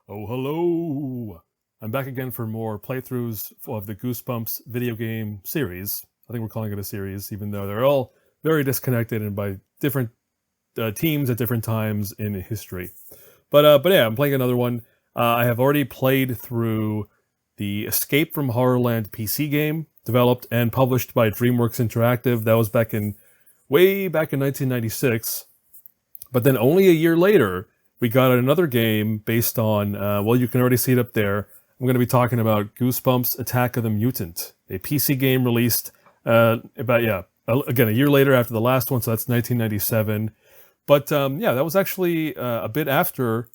Oh, hello! I'm back again for more playthroughs of the Goosebumps video game series. I think we're calling it a series, even though they're all very disconnected and by different teams at different times in history. But yeah, I'm playing another one. I have already played through the Escape from Horrorland PC game, developed and published by Dreamworks Interactive. That was way back in 1996. But then only a year later, we got another game based on, well, you can already see it up there. I'm going to be talking about Goosebumps Attack of the Mutant, a PC game released again, a year later after the last one, so that's 1997. But yeah, that was actually a bit after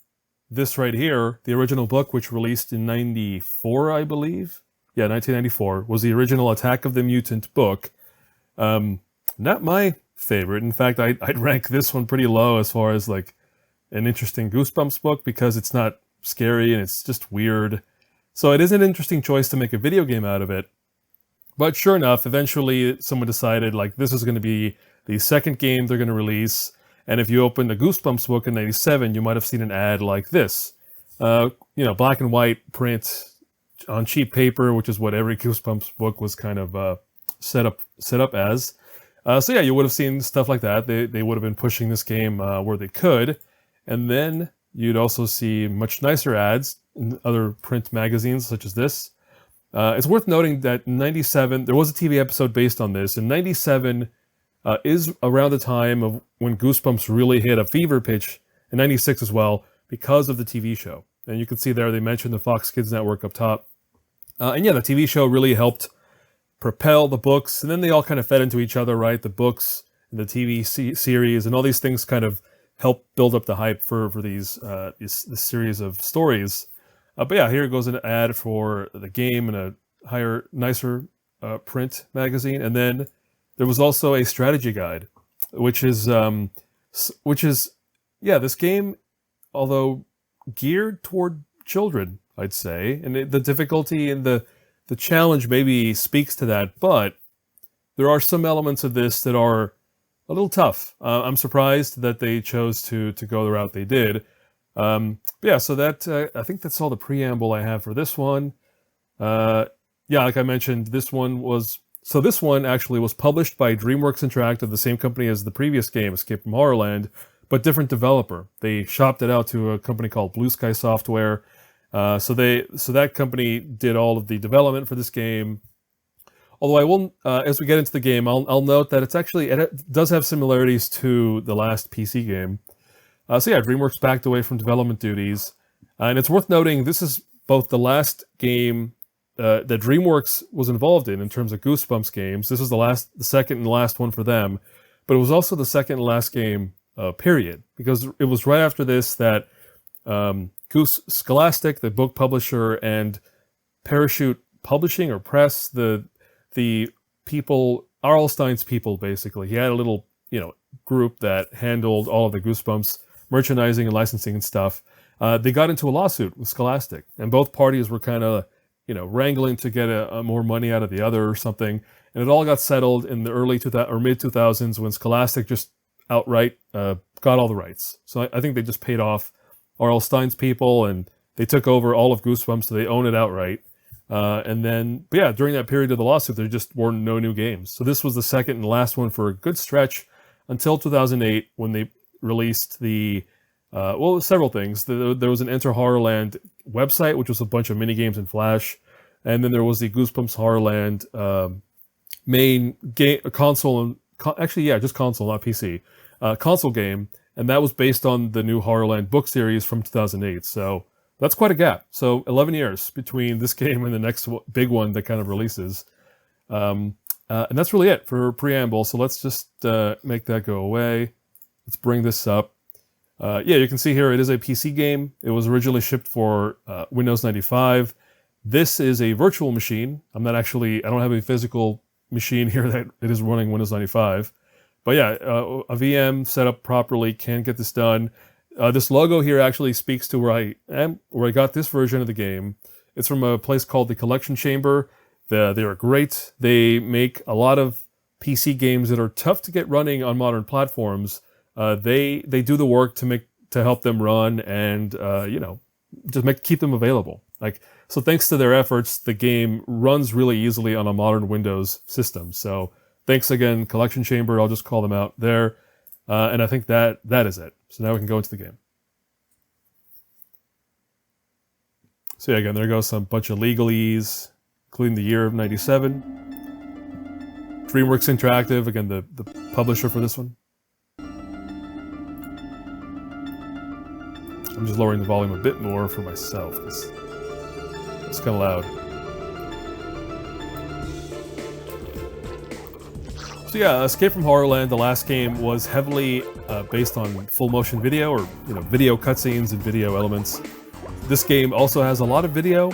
this right here, the original book, which released in 94, I believe. Yeah, 1994, was the original Attack of the Mutant book. Not my favorite. In fact, I'd rank this one pretty low as far as like an interesting Goosebumps book because it's not scary and it's just weird. So it is an interesting choice to make a video game out of it. But sure enough, eventually someone decided like this is going to be the second game they're going to release. And if you opened a Goosebumps book in 97, you might have seen an ad like this. Black and white print on cheap paper, which is what every Goosebumps book was kind of set up as. So yeah, you would have seen stuff like that. They would have been pushing this game where they could. And then you'd also see much nicer ads in other print magazines such as this. It's worth noting that in 97, there was a TV episode based on this. In 97 is around the time of when Goosebumps really hit a fever pitch, in 96 as well, because of the TV show. And you can see there, they mentioned the Fox Kids Network up top. And yeah, the TV show really helped propel the books, and then they all kind of fed into each other, right? The books and the TV series and all these things kind of help build up the hype for this series of stories. But yeah, here goes an ad for the game in a nicer print magazine, and then there was also a strategy guide, which is this game, although geared toward children, I'd say, and the difficulty and the challenge maybe speaks to that, but there are some elements of this that are a little tough. I'm surprised that they chose to go the route they did. Yeah, so that I think that's all the preamble I have for this one. Yeah, like I mentioned, this one actually was published by Dreamworks Interactive, the same company as the previous game, Escape from Horrorland, but different developer. They shopped it out to a company called BlueSky Software. So that company did all of the development for this game. Although I will, as we get into the game, I'll note that it does have similarities to the last PC game. So yeah, DreamWorks backed away from development duties, and it's worth noting this is both the last game that DreamWorks was involved in terms of Goosebumps games. This was the second and last one for them, but it was also the second and last game, period, because it was right after this that Scholastic, the book publisher, and Parachute Publishing or Press, the people, R.L. Stine's people, basically. He had a little, group that handled all of the Goosebumps merchandising and licensing and stuff. They got into a lawsuit with Scholastic, and both parties were kind of, wrangling to get more money out of the other or something. And it all got settled in the early mid 2000s when Scholastic just outright got all the rights. So I think they just paid off R.L. Stine's people, and they took over all of Goosebumps, so they own it outright. And then, but yeah, during that period of the lawsuit, there just were no new games. So this was the second and last one for a good stretch until 2008 when they released several things. There was an Enter Horrorland website, which was a bunch of minigames in Flash. And then there was the Goosebumps Horrorland main game, console, just console, not PC, console game. And that was based on the new Horrorland book series from 2008. So that's quite a gap. So 11 years between this game and the next big one that kind of releases. And that's really it for Preamble. So let's just make that go away. Let's bring this up. Yeah, you can see here it is a PC game. It was originally shipped for Windows 95. This is a virtual machine. I don't have a physical machine here that it is running Windows 95. But yeah, a VM set up properly can get this done. This logo here actually speaks to where I got this version of the game. It's from a place called the Collection Chamber. They are great. They make a lot of PC games that are tough to get running on modern platforms. They do the work to help them run and just keep them available. Like, so thanks to their efforts, the game runs really easily on a modern Windows system. So thanks again, Collection Chamber. I'll just call them out there. And I think that is it. So now we can go into the game. So yeah, again, there goes some bunch of legalese, including the year of 97. Dreamworks Interactive, again, the publisher for this one. I'm just lowering the volume a bit more for myself, because it's kind of loud. So yeah, Escape from Horrorland, the last game, was heavily based on full motion video, or video cutscenes and video elements. This game also has a lot of video.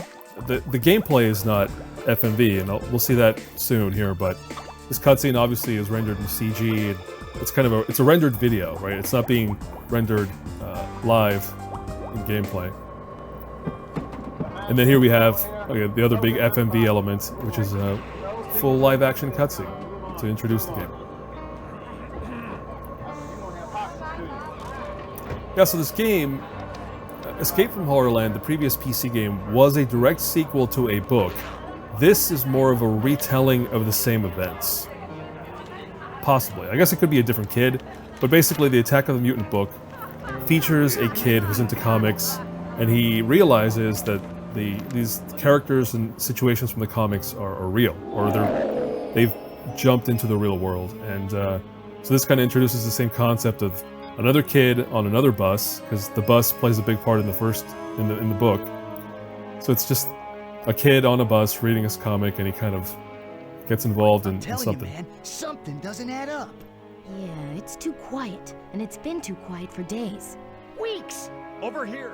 The gameplay is not FMV, and we'll see that soon here, but this cutscene obviously is rendered in CG, and it's a rendered video, right? It's not being rendered live in gameplay. And then here we have the other big FMV element, which is a full live action cutscene to introduce the game. Yeah, so this game, Escape from Horrorland, the previous PC game, was a direct sequel to a book. This is more of a retelling of the same events. Possibly. I guess it could be a different kid, but basically the Attack of the Mutant book features a kid who's into comics, and he realizes that these characters and situations from the comics are real, or they've jumped into the real world. And so this kind of introduces the same concept of another kid on another bus, because the bus plays a big part in the book. So it's just a kid on a bus reading his comic, and he kind of gets involved in something. You, man, something doesn't add up. Yeah, it's too quiet, and it's been too quiet for days. Weeks! Over here!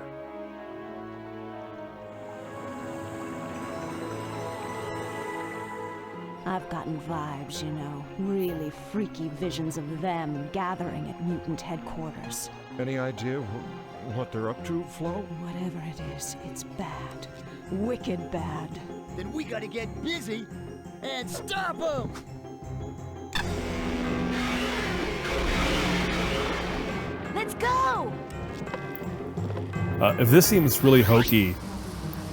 I've gotten vibes, really freaky visions of them gathering at Mutant headquarters. Any idea what they're up to, Flo? Whatever it is, it's bad. Wicked bad. Then we gotta get busy and stop them! Let's go! If this seems really hokey,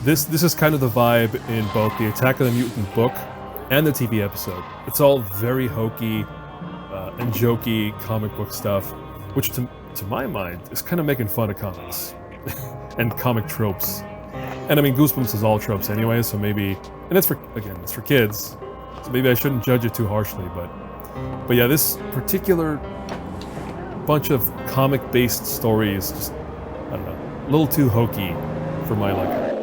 this is kind of the vibe in both the Attack of the Mutant book and the TV episode. It's all very hokey and jokey comic book stuff, which to my mind is kind of making fun of comics and comic tropes. And I mean, Goosebumps is all tropes anyway, so maybe, and it's for kids, so maybe I shouldn't judge it too harshly, but yeah, this particular bunch of comic-based stories, just, I don't know, a little too hokey for my liking.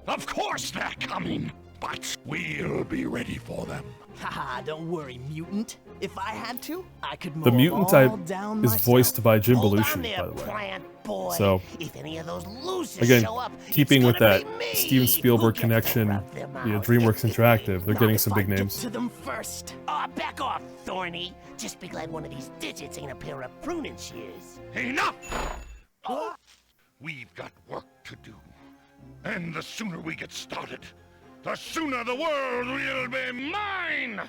Of course they're coming, but we'll be ready for them. Haha, don't worry, Mutant. If I had to, I could mow The Mutant all down is myself. Voiced by Jim Hold on Belushi, there, by the way. plant boy. So, if any of those losers again, show up, keeping it's with gonna that be me Steven Spielberg who gets to connection, rub them out. Dreamworks Interactive, they're getting Not some if I big get names. to them first. Oh, back off, Thorny. Just be glad one of these digits ain't a pair of pruning shears. Enough! We've got work to do. And the sooner we get started, the sooner the world will be mine!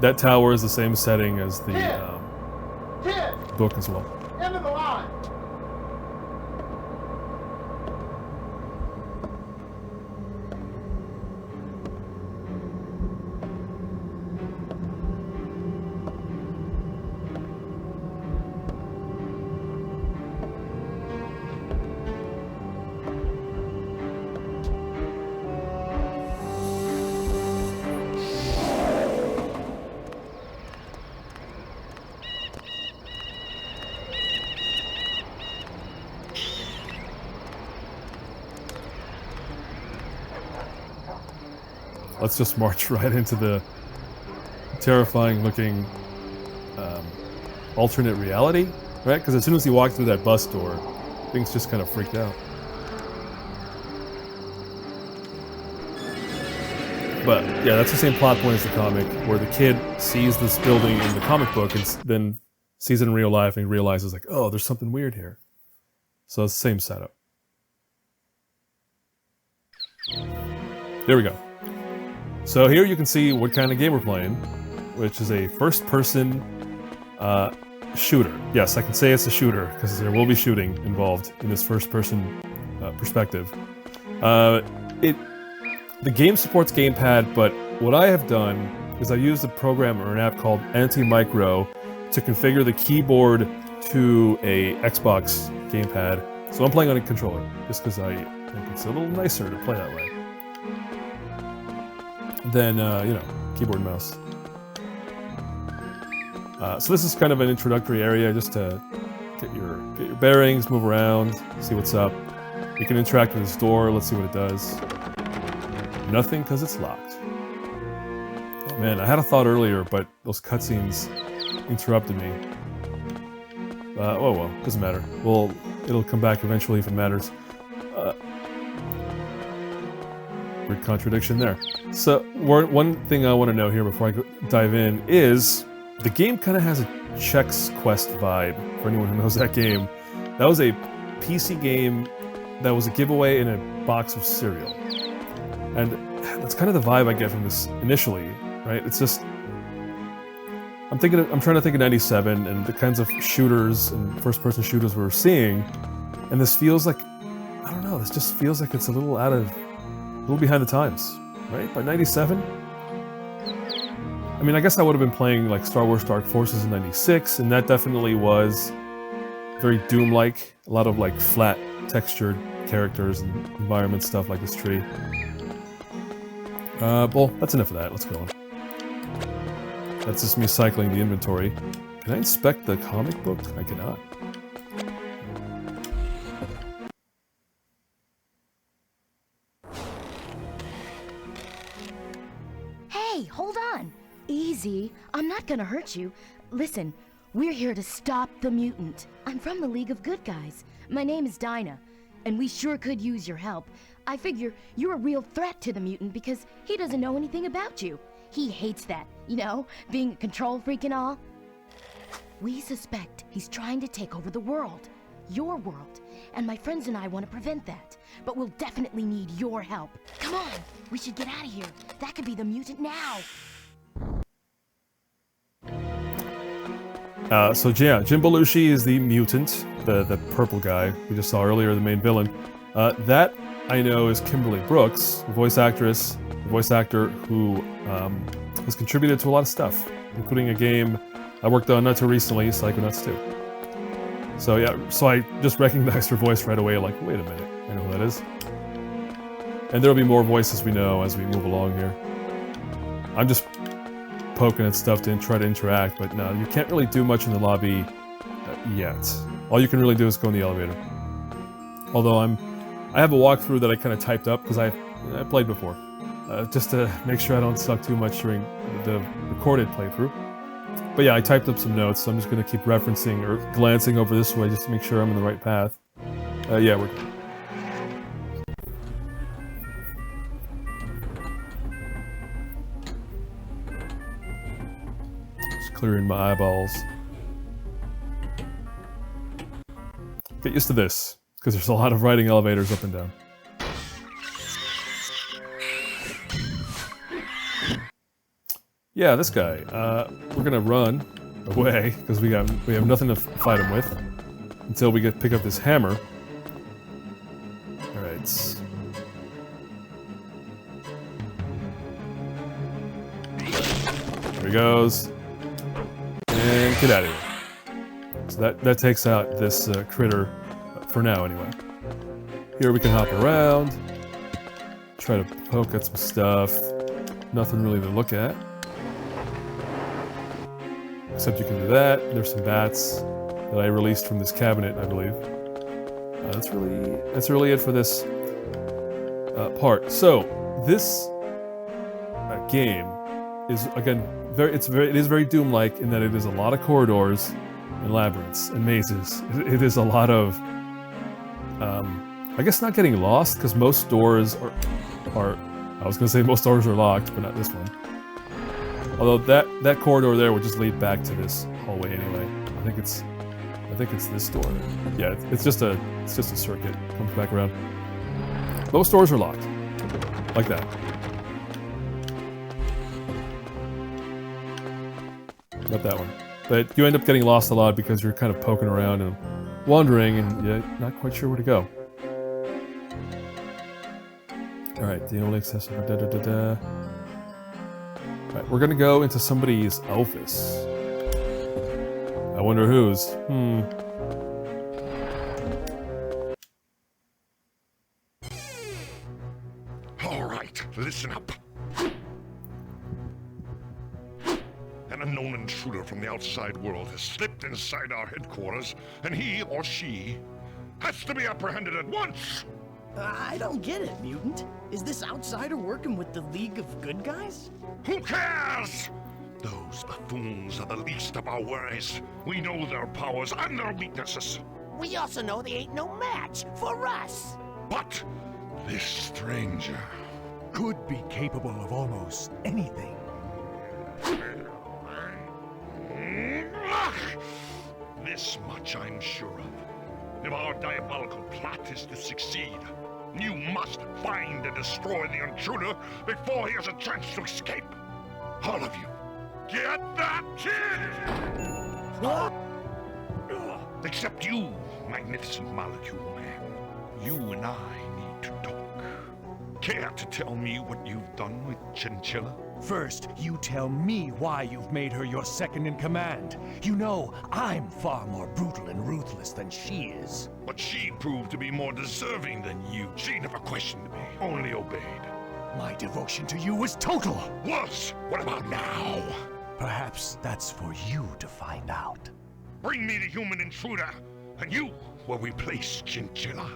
That tower is the same setting as the book as well. End of the line. Let's just march right into the terrifying looking alternate reality, right? Because as soon as he walked through that bus door, things just kind of freaked out. But yeah, that's the same plot point as the comic, where the kid sees this building in the comic book and then sees it in real life and he realizes like, oh, there's something weird here. So it's the same setup. There we go. So here you can see what kind of game we're playing, which is a first-person shooter. Yes, I can say it's a shooter because there will be shooting involved in this first-person perspective. The game supports gamepad, but what I have done is I used a program or an app called Anti-Micro to configure the keyboard to a Xbox gamepad. So I'm playing on a controller, just because I think it's a little nicer to play that way than, you know, keyboard and mouse. So this is kind of an introductory area just to get your bearings, move around, see what's up. You can interact with this door, let's see what it does. Nothing, because it's locked. Oh man, I had a thought earlier, but those cutscenes interrupted me. Oh well, doesn't matter. Well, it'll come back eventually if it matters. Weird contradiction there. So, one thing I want to know here before I dive in is the game kind of has a Chex Quest vibe, for anyone who knows that game. That was a PC game that was a giveaway in a box of cereal. And that's kind of the vibe I get from this initially, right? It's just... I'm trying to think of 97 and the kinds of shooters and first-person shooters we were seeing, and this feels like... I don't know, this just feels like it's a little behind the times, right? By 97? I mean, I guess I would have been playing like Star Wars Dark Forces in 96, and that definitely was very Doom-like. A lot of like flat, textured characters and environment stuff like this tree. Well, that's enough of that. Let's go on. That's just me cycling the inventory. Can I inspect the comic book? I cannot. Hey, hold on. Easy. I'm not gonna hurt you. Listen, we're here to stop the mutant. I'm from the League of Good Guys. My name is Dinah, and we sure could use your help. I figure you're a real threat to the mutant because he doesn't know anything about you. He hates that, you know, being a control freak and all. We suspect he's trying to take over the world, your world, and my friends and I want to prevent that. But we'll definitely need your help. Come on, we should get out of here. That could be the mutant now. So yeah, Jim Belushi is the mutant, the purple guy we just saw earlier, the main villain. That I know is Kimberly Brooks, the voice actress, the voice actor who has contributed to a lot of stuff, including a game I worked on not too recently, Psychonauts 2. So yeah, so I just recognized her voice right away, like, wait a minute, I know who that is. And there'll be more voices we know as we move along here. I'm just poking at stuff to try to interact, but no, you can't really do much in the lobby yet. All you can really do is go in the elevator. Although I have a walkthrough that I kind of typed up because I played before, just to make sure I don't suck too much during the recorded playthrough. But yeah, I typed up some notes, so I'm just going to keep referencing or glancing over this way just to make sure I'm in the right path. Yeah, we're good. Just clearing my eyeballs. Get used to this, because there's a lot of riding elevators up and down. Yeah, this guy. We're gonna run away because we have nothing to fight him with until we pick up this hammer. All right. There he goes, and get out of here. So that takes out this critter for now, anyway. Here we can hop around, try to poke at some stuff. Nothing really to look at. Except you can do that. There's some bats that I released from this cabinet, I believe. That's really it for this part. So this game is again it is very Doom-like in that it is a lot of corridors and labyrinths and mazes. It is a lot of I guess not getting lost because most doors are I was gonna say most doors are locked, but not this one. Although that corridor there would just lead back to this hallway anyway. I think it's this door. Yeah, it's just a circuit. Comes back around. Most doors are locked, like that. not that one. But you end up getting lost a lot because you're kind of poking around and wandering, and you're not quite sure where to go. Alright, the only accessible Alright, we're gonna go into somebody's office. I wonder whose. Alright, listen up. An unknown intruder from the outside world has slipped inside our headquarters, and he or she has to be apprehended at once! I don't get it, Mutant. Is this outsider working with the League of Good Guys? Who cares? Those buffoons are the least of our worries. We know their powers and their weaknesses. We also know they ain't no match for us. But this stranger... could be capable of almost anything. This much I'm sure of. If our diabolical plot is to succeed, you must find and destroy the intruder before he has a chance to escape. All of you, get that kid! Except you, magnificent molecule man. You and I need to talk. Care to tell me what you've done with Chinchilla? First, you tell me why you've made her your second in command. You know, I'm far more brutal and ruthless than she is. But she proved to be more deserving than you. She never questioned me, only obeyed. My devotion to you was total. Was? What about now? Perhaps that's for you to find out. Bring me the human intruder, and you will replace Chinchilla.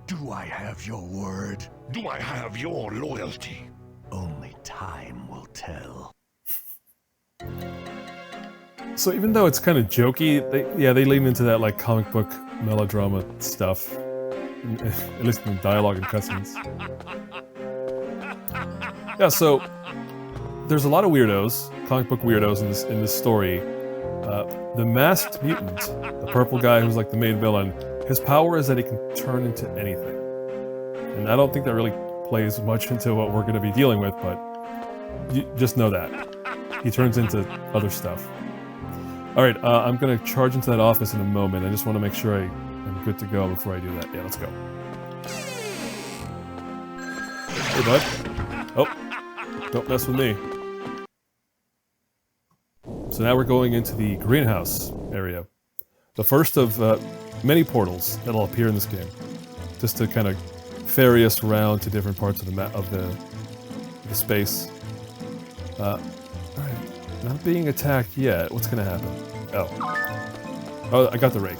Do I have your word? Do I have your loyalty? Only time will tell. So even though it's kind of jokey, they lean into that like comic book melodrama stuff. At least in the dialogue and cutscenes. Yeah, so there's a lot of weirdos, comic book weirdos in this story. The masked mutant, the purple guy who's like the main villain, his power is that he can turn into anything. And I don't think that really plays much into what we're going to be dealing with, but you just know that. He turns into other stuff. Alright, I'm going to charge into that office in a moment. I just want to make sure I'm good to go before I do that. Yeah, let's go. Hey, bud. Oh, don't mess with me. So now we're going into the greenhouse area. The first of many portals that'll appear in this game. Just to kind of ferry us around to different parts of the map of the space. Alright, not being attacked yet. What's gonna happen? Oh, I got the rake.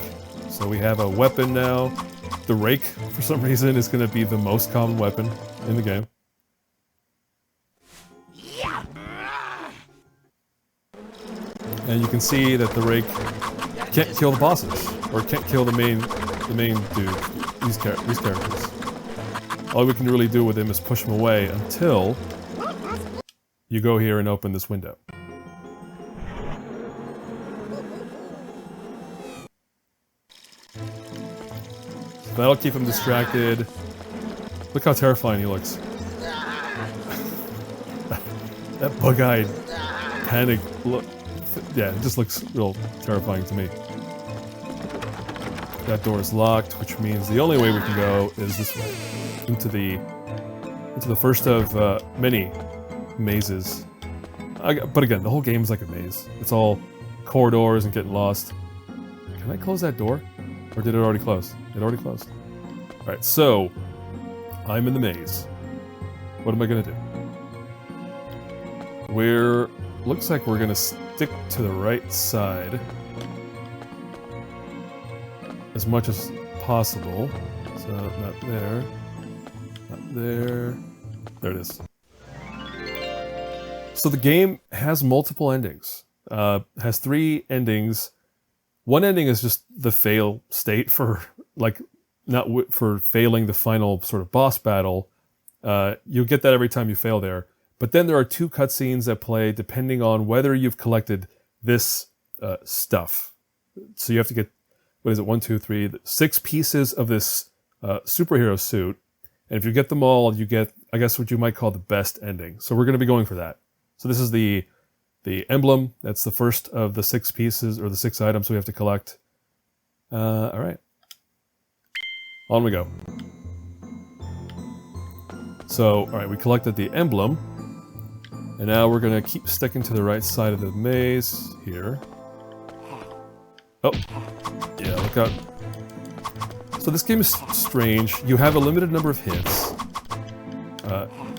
So we have a weapon now. The rake, for some reason, is gonna be the most common weapon in the game. And you can see that the rake can't kill the bosses, or can't kill the main dude. These characters. All we can really do with him is push him away until you go here and open this window. That'll keep him distracted. Look how terrifying he looks. That bug-eyed, panic look. Yeah, it just looks real terrifying to me. That door is locked, which means the only way we can go is this way. Into the first of many mazes. But again, the whole game is like a maze. It's all corridors and getting lost. Can I close that door? Or did it already close? It already closed. Alright, so I'm in the maze. What am I gonna do? Looks like we're gonna stick to the right side as much as possible. So not there. Not there. There it is. So the game has multiple endings. Has 3 endings. One ending is just the fail state for for failing the final sort of boss battle. You'll get that every time you fail there. But then there are 2 cutscenes that play depending on whether you've collected this stuff. So you have to get, 1, 2, 3, 6 pieces of this superhero suit. And if you get them all, you get, I guess, what you might call the best ending. So we're going to be going for that. So this is the the emblem. That's the first of the 6 pieces, or the 6 items we have to collect. Alright. On we go. So, alright, we collected the emblem. And now we're going to keep sticking to the right side of the maze here. Oh. Yeah, look out. So this game is strange. You have a limited number of hits.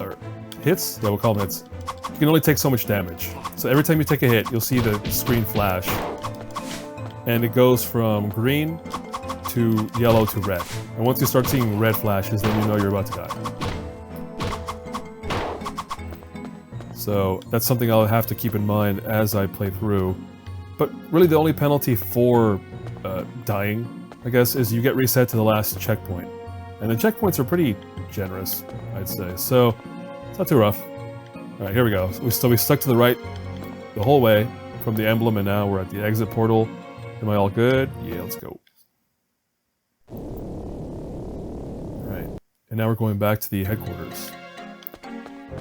Or hits? Yeah, we'll call them hits. You can only take so much damage. So every time you take a hit, you'll see the screen flash. And it goes from green to yellow to red. And once you start seeing red flashes, then you know you're about to die. So that's something I'll have to keep in mind as I play through. But really the only penalty for dying, I guess, is you get reset to the last checkpoint. And the checkpoints are pretty generous, I'd say. So it's not too rough. Alright, here we go. So we stuck to the right the whole way from the emblem, and now we're at the exit portal. Am I all good? Yeah, let's go. Alright, and now we're going back to the headquarters.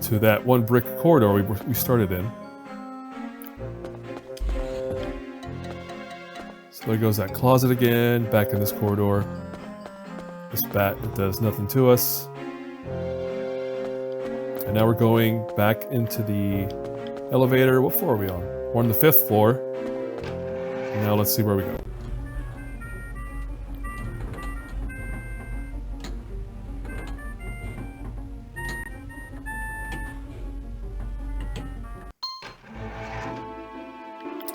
To that one brick corridor we started in. So there goes that closet again, back in this corridor. This bat that does nothing to us. And now we're going back into the elevator. What floor are we on? We're on the 5th floor. And now let's see where we go.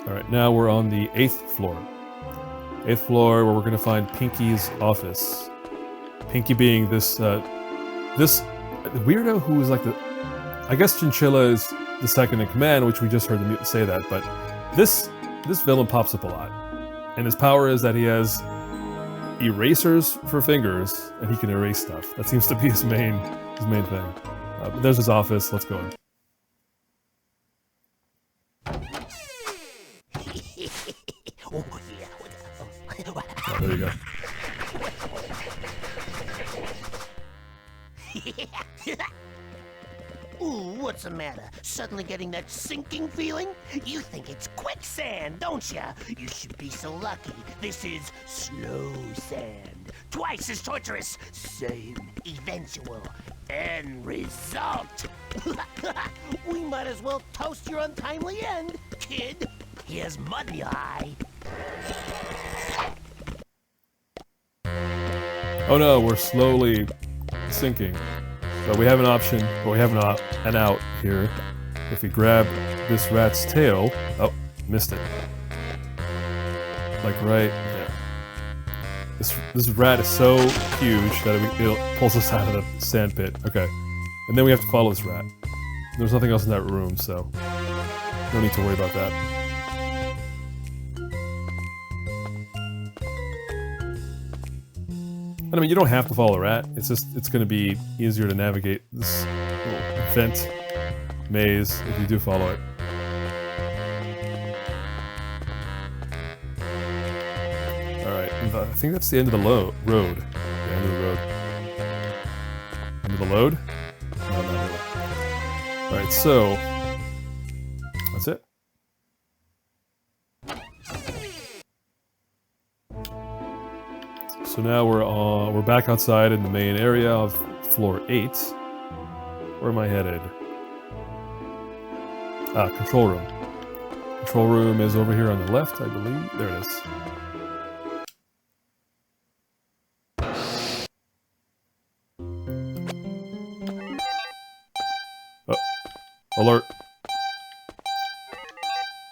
Alright, now we're on the 8th floor. 8th floor, where we're going to find Pinky's office. Pinky being this this weirdo who is like the... I guess Chinchilla is the second in command, which we just heard the mutant say that, but this villain pops up a lot. And his power is that he has erasers for fingers, and he can erase stuff. That seems to be his main thing. But there's his office, let's go in. Oh, yeah. Oh, there you go. Ooh, what's the matter? Suddenly getting that sinking feeling? You think it's quicksand, don't ya? You should be so lucky. This is slow sand. Twice as torturous. Same eventual end result. We might as well toast your untimely end, kid. Here's mud in your eye. Oh no, we're slowly sinking. So we have an option, but we have an out here. If we grab this rat's tail... Oh, missed it. Like right there. This rat is so huge that it pulls us out of the sand pit. Okay. And then we have to follow this rat. There's nothing else in that room, so... no need to worry about that. I mean, you don't have to follow a rat. It's just, it's going to be easier to navigate this little vent maze if you do follow it. Alright, I think that's the end of the road. The end of the road. End of the load? No, not really. Alright, so... that's it. So now we're back outside in the main area of floor 8. Where am I headed? Ah, control room. Control room is over here on the left, I believe. There it is. Oh, alert.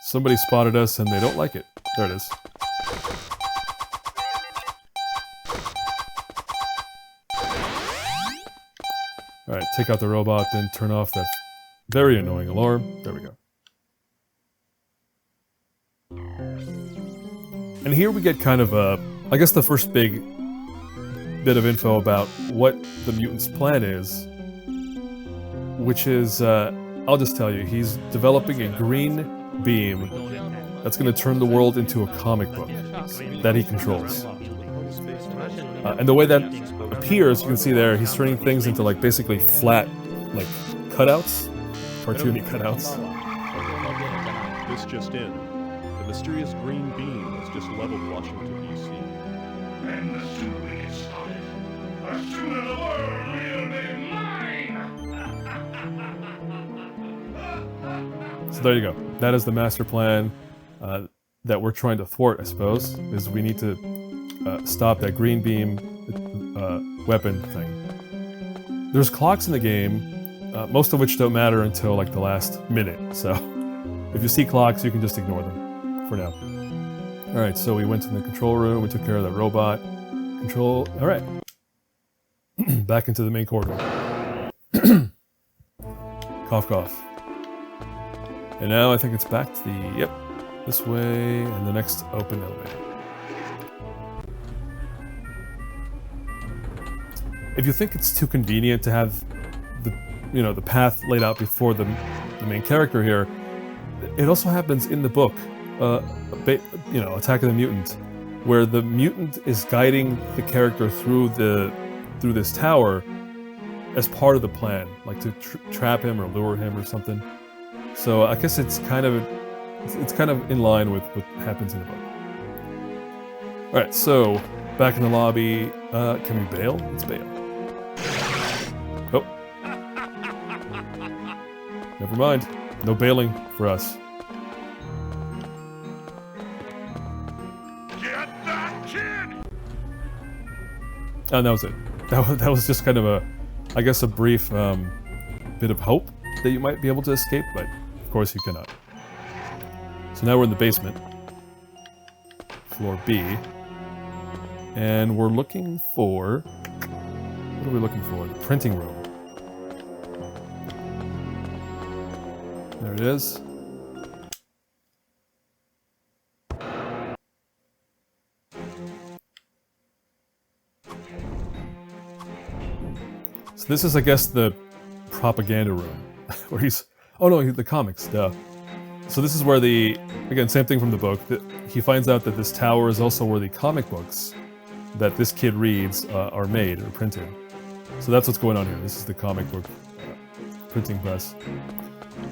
Somebody spotted us and they don't like it. There it is. Alright, take out the robot, then turn off that very annoying alarm. There we go. And here we get kind of I guess the first big bit of info about what the mutant's plan is. Which is, I'll just tell you, he's developing a green beam that's going to turn the world into a comic book that he controls. And the way that appears, you can see there, he's turning things into like basically flat, like cutouts, cartoony cutouts. This just in. The mysterious green beam has just leveled Washington, D.C. And the soup is started. The soon of the world will be mine! So there you go. That is the master plan that we're trying to thwart, I suppose, is we need to stop that green beam weapon thing. There's clocks in the game, most of which don't matter until like the last minute, so if you see clocks, you can just ignore them for now. Alright, so we went to the control room, we took care of the robot. Alright. Back into the main corridor. Cough, cough. And now I think it's back to the, yep, this way, and the next open elevator. If you think it's too convenient to have the, the path laid out before the main character here, it also happens in the book, Attack of the Mutant, where the mutant is guiding the character through this tower as part of the plan, like to trap him or lure him or something. So I guess it's kind of in line with what happens in the book. All right, so back in the lobby, can we bail? Let's bail. Oh, never mind. No bailing for us. Get that kid! Oh, that was it. That was just kind of a brief bit of hope that you might be able to escape, but of course you cannot. So now we're in the basement, floor B, and we're looking for, what are we looking for? The printing room. There it is. So this is, I guess, the propaganda room, where he's, oh no, the comics, duh. So this is where again, same thing from the book, he finds out that this tower is also where the comic books that this kid reads are made or printed. So that's what's going on here. This is the comic book printing press.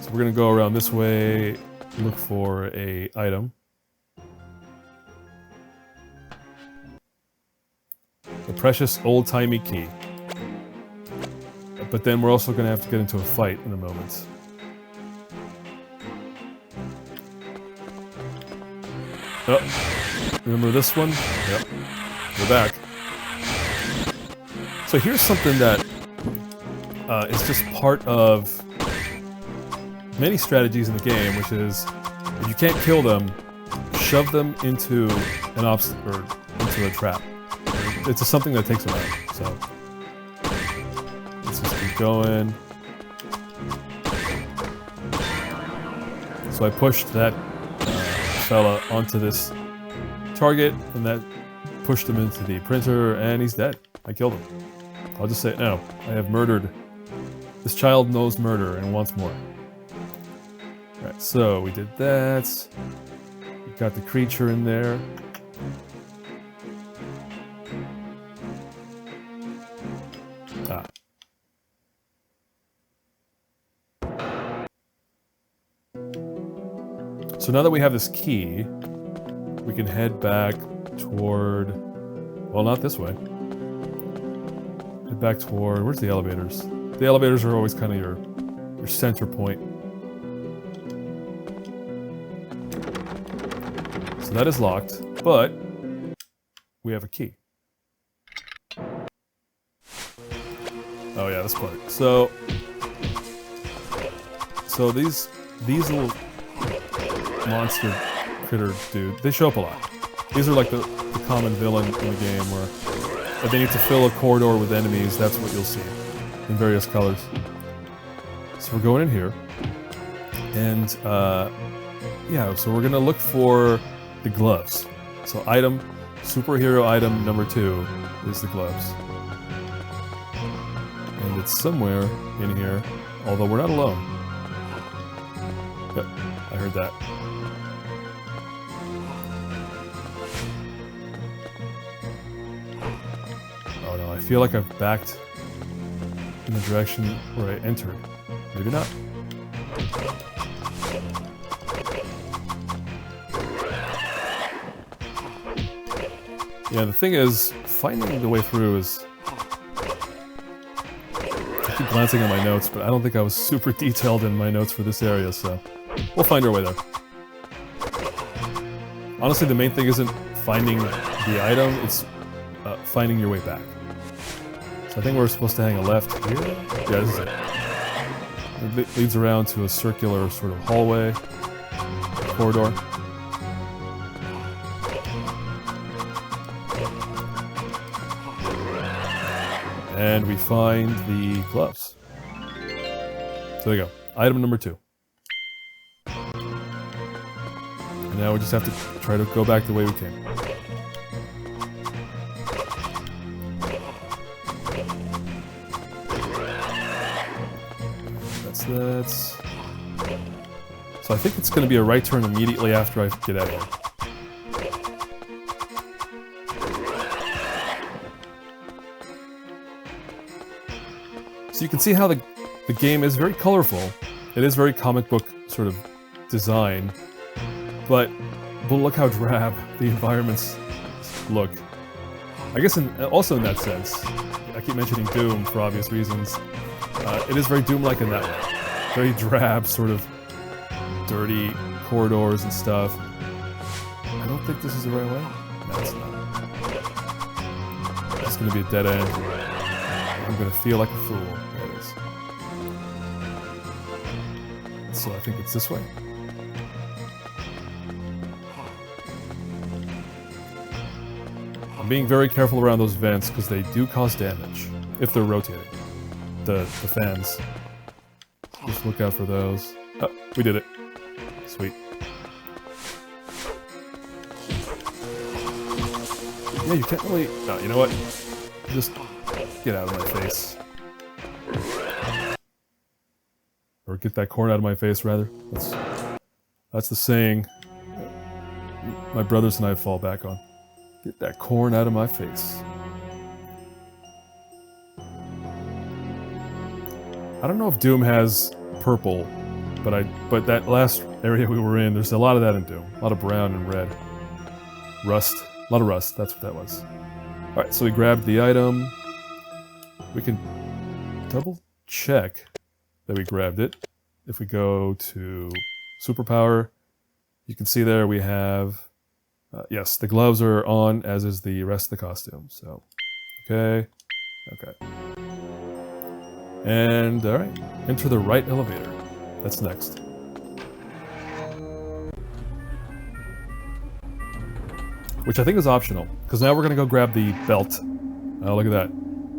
So we're gonna go around this way, look for a item. The precious old-timey key. But then we're also gonna have to get into a fight in a moment. Oh, remember this one? Yep. We're back. So here's something that is just part of many strategies in the game, which is, if you can't kill them, shove them into an obstacle, or into a trap. It's something that takes them out, so. Let's just keep going. So I pushed that fella onto this target, and that pushed him into the printer, and he's dead. I killed him. I'll just say it now. I have murdered. This child knows murder and wants more. Alright, so we did that. We got the creature in there. Ah. So now that we have this key, we can head back toward, well, not this way. Head back toward, where's the elevators? The elevators are always kind of your center point. So that is locked, but we have a key. Oh yeah, this part. So these little monster critter dude, they show up a lot. These are like the common villain in the game, where if they need to fill a corridor with enemies, that's what you'll see in various colors. So we're going in here, and yeah, so we're gonna look for the gloves. So superhero item number 2 is the gloves. And it's somewhere in here, although we're not alone. Yep, I heard that. Oh no, I feel like I've backed in the direction where I entered. Maybe not. Yeah, the thing is, finding the way through is... I keep glancing at my notes, but I don't think I was super detailed in my notes for this area, so... We'll find our way there. Honestly, the main thing isn't finding the item, it's finding your way back. So I think we're supposed to hang a left here? Yeah, this is it. It leads around to a circular sort of hallway, corridor. And we find the gloves. So there you go. Item number 2. And now we just have to try to go back the way we came. That's... So I think it's going to be a right turn immediately after I get out of here. So you can see how the game is very colorful. It is very comic book sort of design. But look how drab the environments look. I guess also in that sense, I keep mentioning Doom for obvious reasons. It is very Doom-like in that way. Very drab, sort of dirty corridors and stuff. I don't think this is the right way. No, it's not. It's going to be a dead end. I'm going to feel like a fool. There it is. So I think it's this way. I'm being very careful around those vents because they do cause damage if they're rotating. The fans. Just look out for those. Oh, we did it. Sweet. Yeah, you can't really... No, you know what? Just get out of my face. Or get that corn out of my face, rather. That's the saying my brothers and I fall back on. Get that corn out of my face. I don't know if Doom has purple, but that last area we were in, there's a lot of that in Doom. A lot of brown and red. Rust. A lot of rust, that's what that was. Alright, so we grabbed the item. We can double check that we grabbed it. If we go to Superpower, you can see there we have... yes, the gloves are on, as is the rest of the costume. So, okay. And, alright, enter the right elevator. That's next. Which I think is optional, because now we're going to go grab the belt. Oh, look at that.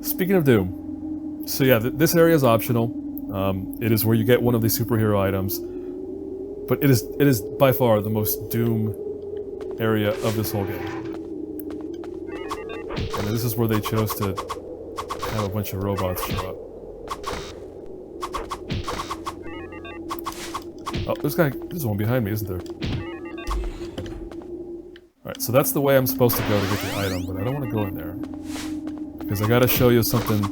Speaking of Doom. So yeah, this area is optional. It is where you get one of the superhero items. But it is by far the most Doom area of this whole game. And this is where they chose to have a bunch of robots show up. Oh, there's one behind me, isn't there? Alright, so that's the way I'm supposed to go to get the item, but I don't want to go in there. Because I gotta show you something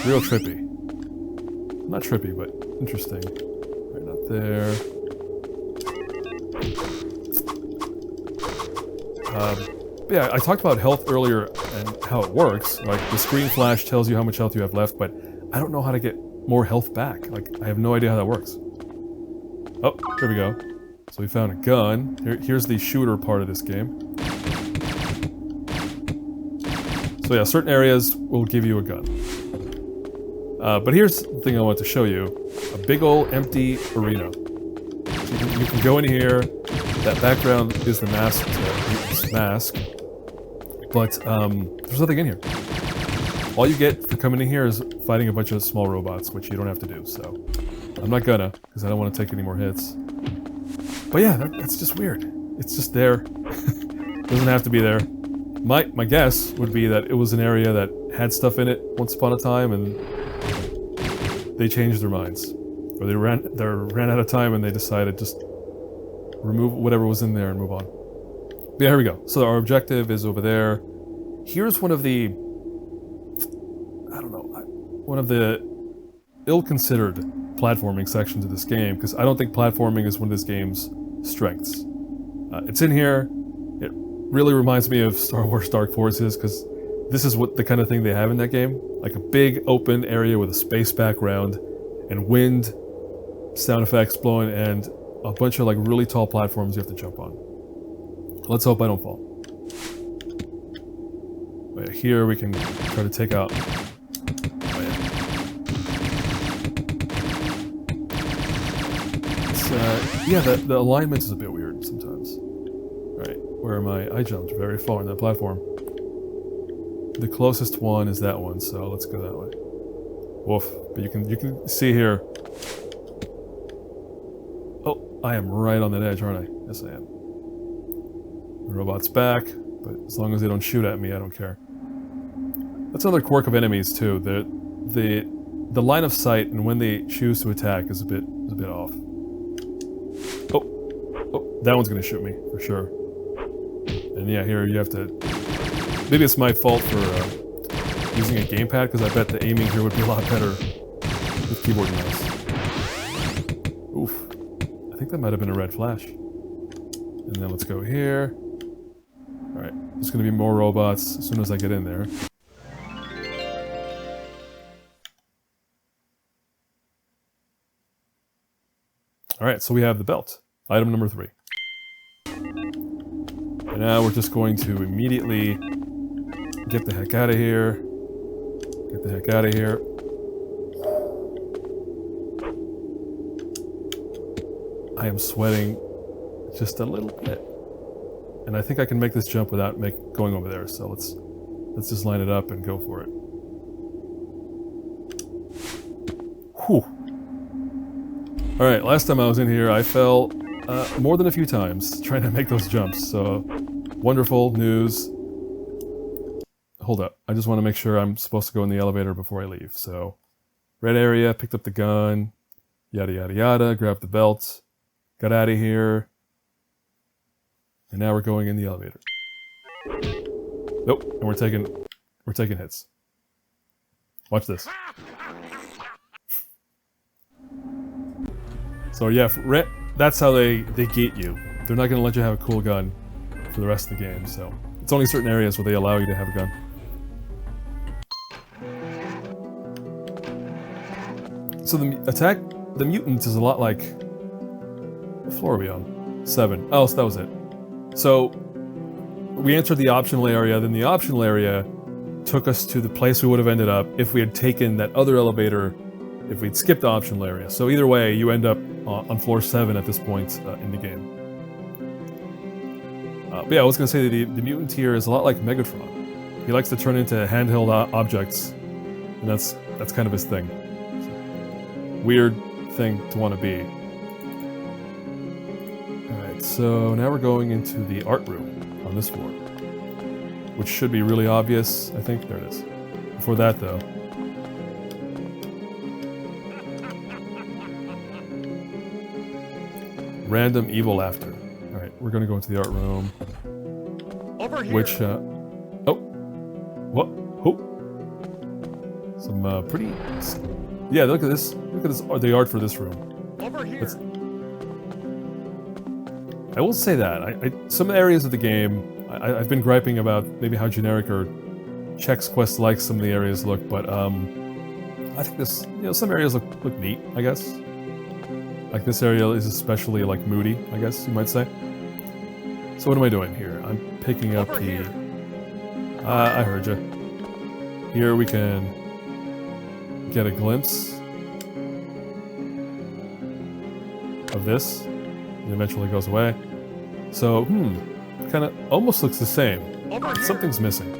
real trippy. Not trippy, but interesting. Right, not there. Yeah, I talked about health earlier and how it works. Like, the screen flash tells you how much health you have left, but I don't know how to get more health back. Like, I have no idea how that works. Oh, there we go. So we found a gun. Here's the shooter part of this game. So yeah, certain areas will give you a gun. But here's the thing I want to show you. A big old empty arena. So you can go in here. That background is the mask. But there's nothing in here. All you get for coming in here is fighting a bunch of small robots, which you don't have to do, so... I'm not gonna, because I don't want to take any more hits. But yeah, that's just weird. It's just there. Doesn't have to be there. My guess would be that it was an area that had stuff in it once upon a time, and they changed their minds. Or they ran out of time and they decided just remove whatever was in there and move on. But yeah, here we go. So our objective is over there. Here's one of the... I don't know. One of the ill-considered platforming sections of this game, because I don't think platforming is one of this game's strengths. It's in here. It really reminds me of Star Wars Dark Forces, because this is what the kind of thing they have in that game. Like a big open area with a space background and wind sound effects blowing and a bunch of like really tall platforms you have to jump on. Let's hope I don't fall. Wait, here we can try to take out... yeah, the alignment is a bit weird sometimes. Alright, where am I? I jumped very far on that platform. The closest one is that one, so let's go that way. Woof. But you can see here. Oh, I am right on that edge, aren't I? Yes, I am. The robot's back, but as long as they don't shoot at me, I don't care. That's another quirk of enemies too. The line of sight and when they choose to attack is a bit off. Oh, that one's gonna shoot me for sure. And yeah, here you have to. Maybe it's my fault for using a gamepad, because I bet the aiming here would be a lot better with keyboard and mouse. Oof. I think that might have been a red flash. And then let's go here. Alright, there's going to be more robots as soon as I get in there. Alright, so we have the belt. Item number 3. And now we're just going to immediately get the heck out of here. Get the heck out of here. I am sweating just a little bit. And I think I can make this jump without going over there, so let's just line it up and go for it. Whew. Alright, last time I was in here I fell more than a few times trying to make those jumps, so wonderful news. Hold up, I just want to make sure I'm supposed to go in the elevator before I leave. So, red area, picked up the gun, yada yada yada, grabbed the belt, got out of here, and now we're going in the elevator. Nope, and we're taking hits. Watch this. So yeah, that's how they gate you. They're not going to let you have a cool gun for the rest of the game, so it's only certain areas where they allow you to have a gun. So the mutant is a lot like... What floor are we on? 7. Oh, so that was it. So, we entered the optional area, then the optional area took us to the place we would have ended up if we had taken that other elevator, if we'd skipped the optional area. So either way, you end up on floor 7 at this point in the game. But yeah, I was going to say the mutant here is a lot like Megatron. He likes to turn into handheld objects, and that's kind of his thing. Weird thing to want to be. Alright, so now we're going into the art room on this floor. Which should be really obvious, I think. There it is. Before that, though. Random evil laughter. Alright, we're gonna go into the art room. Over here. Which, oh! What? Who? Some, pretty... Yeah, look at this. Look at this. The art for this room. Over here. I will say that some areas of the game I've been griping about maybe how generic or Chex Quest like some of the areas look, but I think this some areas look neat, I guess. Like this area is especially like moody, I guess you might say. So what am I doing here? I'm picking up the. I heard you. Here we can get a glimpse of this. It eventually goes away. So, kind of almost looks the same. Something's missing.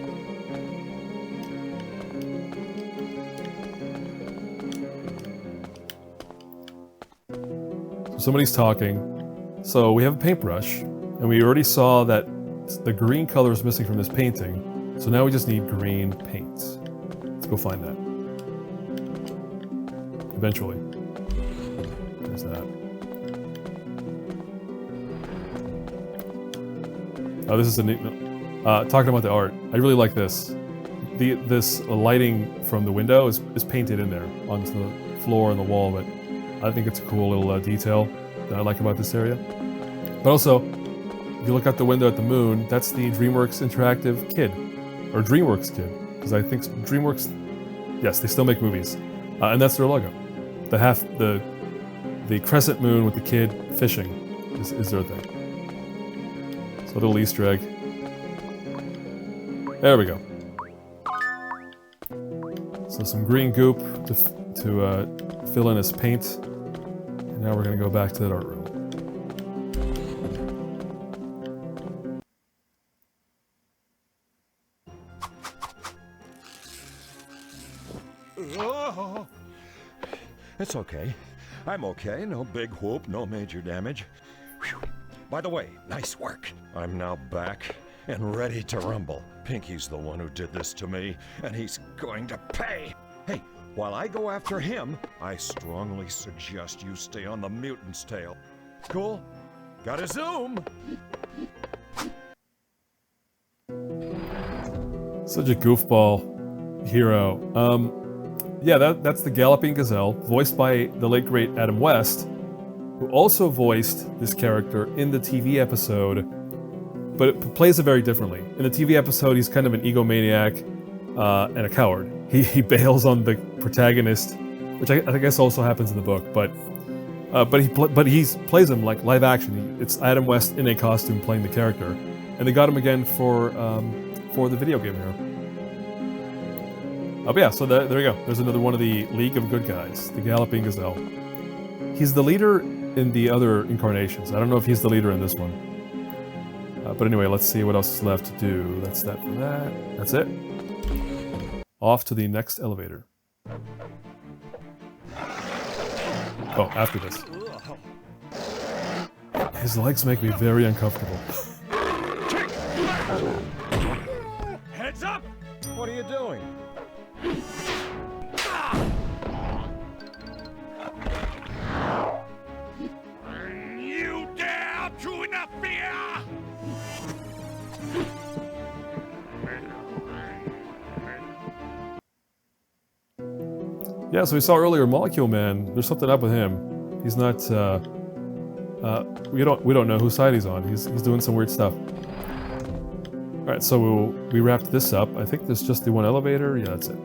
So somebody's talking. So we have a paintbrush, and we already saw that the green color is missing from this painting. So now we just need green paint. Let's go find that. Eventually. There's that. Oh, this is a neat... talking about the art, I really like this. This lighting from the window is painted in there onto the floor and the wall, but I think it's a cool little detail that I like about this area. But also, if you look out the window at the moon, that's the Dreamworks Interactive kid, or Dreamworks kid, because I think DreamWorks, yes, they still make movies, and that's their logo. The crescent moon with the kid fishing is their thing. So a little Easter egg. There we go. So some green goop to fill in as paint. And now we're going to go back to that art room. Oh, it's okay. I'm okay. No big whoop, no major damage. Whew. By the way, nice work. I'm now back and ready to rumble. Pinky's the one who did this to me, and he's going to pay. Hey, while I go after him, I strongly suggest you stay on the mutant's tail. Cool? Gotta zoom! Such a goofball hero. Yeah, that's the Galloping Gazelle, voiced by the late great Adam West, who also voiced this character in the TV episode, but it plays it very differently. In the TV episode, he's kind of an egomaniac and a coward. He bails on the protagonist, which I guess also happens in the book, but he plays him like live action. It's Adam West in a costume playing the character, and they got him again for the video game here. But yeah, so there you go. There's another one of the League of Good Guys, the Galloping Gazelle. He's the leader in the other incarnations. I don't know if he's the leader in this one. But anyway, let's see what else is left to do. That's that for that. That's it. Off to the next elevator. Oh, after this. His legs make me very uncomfortable. Heads up! What are you doing? You dare to interfere! Yeah, so we saw earlier Molecule Man. There's something up with him. He's not. We don't know whose side he's on. He's doing some weird stuff. All right, so we wrapped this up. I think there's just the one elevator. Yeah, that's it.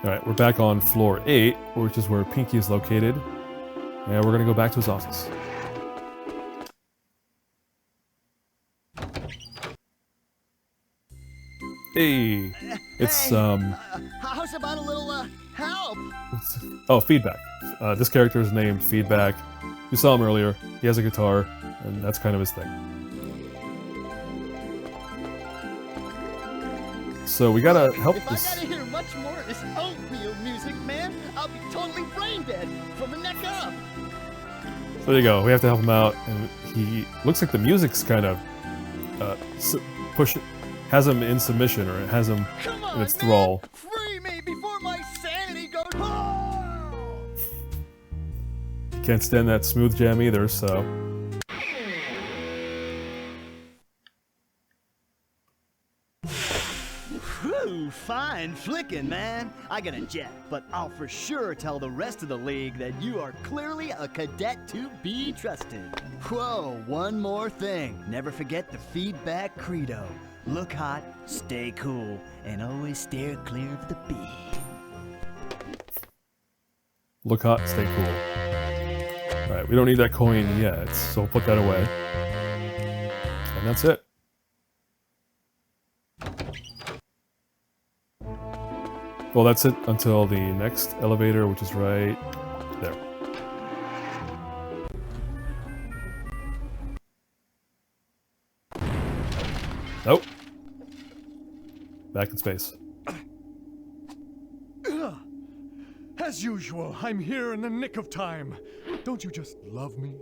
Alright, we're back on floor 8, which is where Pinky is located. And we're gonna go back to his office. Hey! It's, How's about a little, help? oh, Feedback. This character is named Feedback. You saw him earlier. He has a guitar, and that's kind of his thing. So we gotta help this. If I gotta hear much more of this oatmeal music, man, I'll be totally brain dead from the neck up. So there you go. We have to help him out, and he looks like the music's kind of has him in submission, or it has him in its thrall. Free me before my sanity goes. Can't stand that smooth jam either, so. Whew, fine flicking, man. I got a jet, but I'll for sure tell the rest of the league that you are clearly a cadet to be trusted. Whoa, one more thing. Never forget the Feedback credo. Look hot, stay cool, and always steer clear of the bee. Look hot, stay cool. Alright, we don't need that coin yet, so we'll put that away. And that's it. Well, that's it until the next elevator, which is right there. Nope. Back in space. As usual, I'm here in the nick of time. Don't you just love me?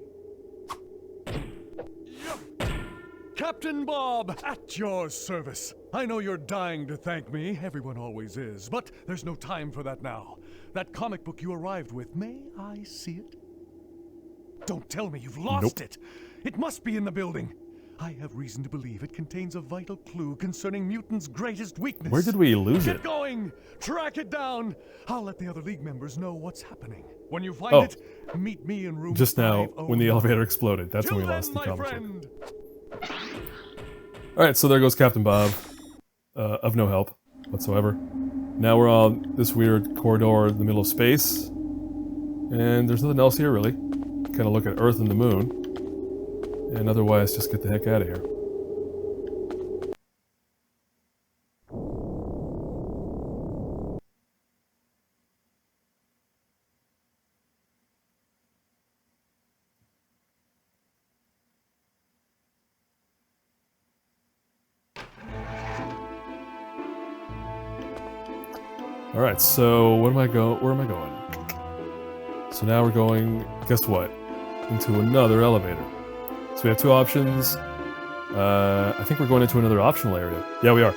Captain Bob, at your service. I know you're dying to thank me, everyone always is, but there's no time for that now. That comic book you arrived with, may I see it? Don't tell me you've lost it. It must be in the building. I have reason to believe it contains a vital clue concerning Mutant's greatest weakness. Where did we lose Get it? going! Track it down! I'll let the other League members know what's happening. When you find it, meet me in room Just now, when the 509. elevator exploded. That's Till when we then, lost the my comic book. friend. Alright, so there goes Captain Bob. Of no help whatsoever. Now we're on this weird corridor in the middle of space. And there's nothing else here, really. Kind of look at Earth and the Moon. And otherwise, just get the heck out of here. Alright, so where am I going? So now we're going, guess what? Into another elevator. So we have two options. I think we're going into another optional area. Yeah, we are.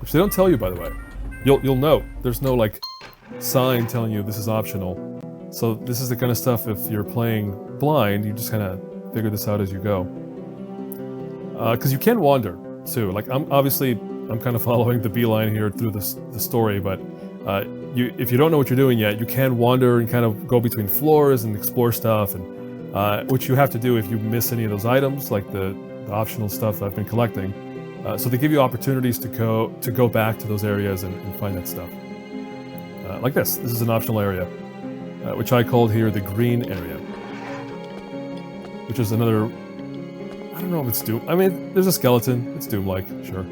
Which they don't tell you, by the way. You'll know. There's no, like, sign telling you this is optional. So this is the kind of stuff, if you're playing blind, you just kind of figure this out as you go. Because you can wander, too. Like, I'm kind of following the beeline here through the story, but if you don't know what you're doing yet, you can wander and kind of go between floors and explore stuff, and which you have to do if you miss any of those items, like the optional stuff I've been collecting. So they give you opportunities to go back to those areas and find that stuff. Like this. This is an optional area, which I called here the green area, which is another. I don't know if it's Doom. I mean, there's a skeleton. It's Doom-like, sure.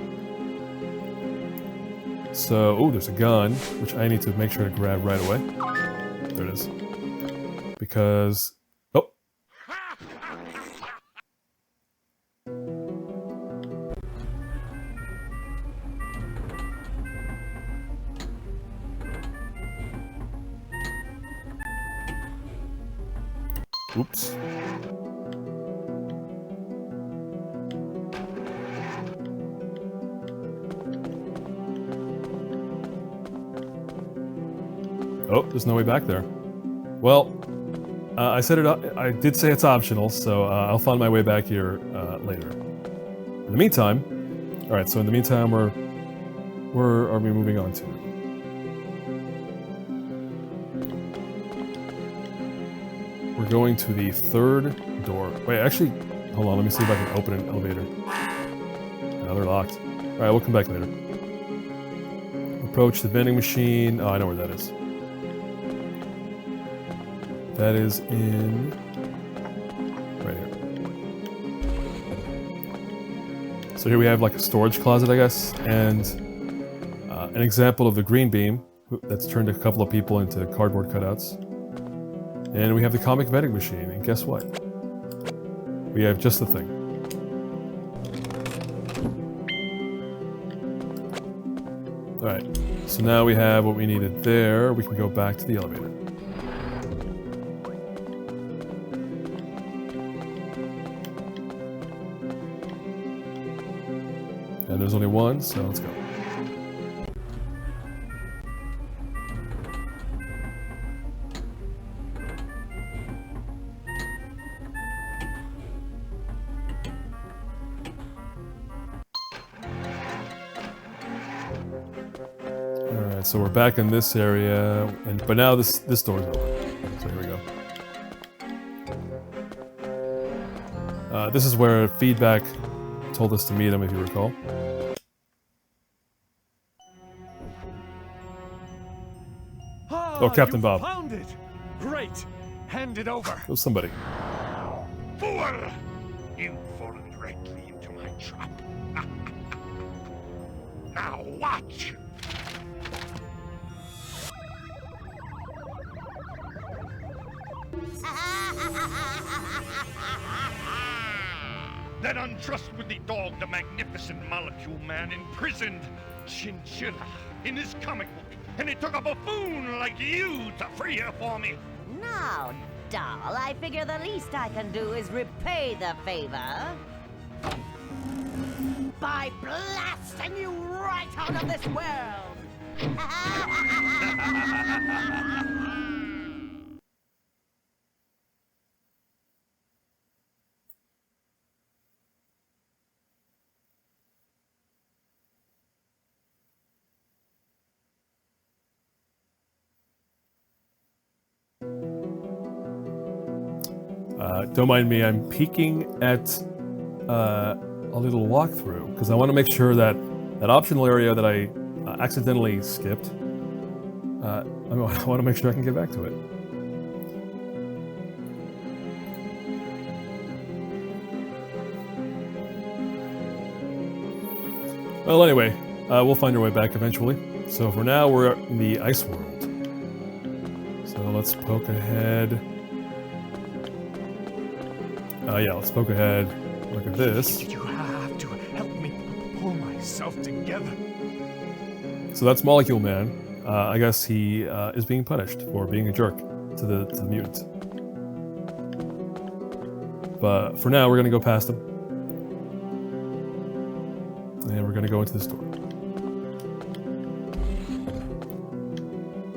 So, oh, there's a gun, which I need to make sure to grab right away. There it is. Because... Oh! Oops. Oh, there's no way back there. Well, I set it up. I did say it's optional, so I'll find my way back here later. In the meantime, all right. So in the meantime, where are we moving on to? We're going to the third door. Wait, actually, hold on. Let me see if I can open an elevator. No, they're locked. All right, we'll come back later. Approach the vending machine. Oh, I know where that is. That is in... right here. So here we have like a storage closet, I guess, and an example of the green beam that's turned a couple of people into cardboard cutouts. And we have the comic vending machine, and guess what? We have just the thing. Alright, so now we have what we needed there. We can go back to the elevator. And there's only one, so let's go. Alright, so we're back in this area, but now this door's open. So here we go. This is where feedback told us to meet him, if you recall. Oh, Captain Bob. Found it! Great! Hand it over! It was somebody. Fool! You've fallen directly into my trap. Now watch! That untrustworthy dog, the magnificent molecule man, imprisoned Chinchilla in his comic book, and it took a buffoon like you to free her for me. Now, doll, I figure the least I can do is repay the favor. By blasting you right out of this world! Don't mind me, I'm peeking at a little walkthrough because I want to make sure that that optional area that I accidentally skipped, I want to make sure I can get back to it. Well, anyway, we'll find our way back eventually. So for now, we're in the ice world. So let's poke ahead. Yeah, let's poke ahead. Look at this. You have to help me pull myself together. So that's Molecule Man. I guess he is being punished for being a jerk to the mutant. But for now, we're gonna go past him. And we're gonna go into this door.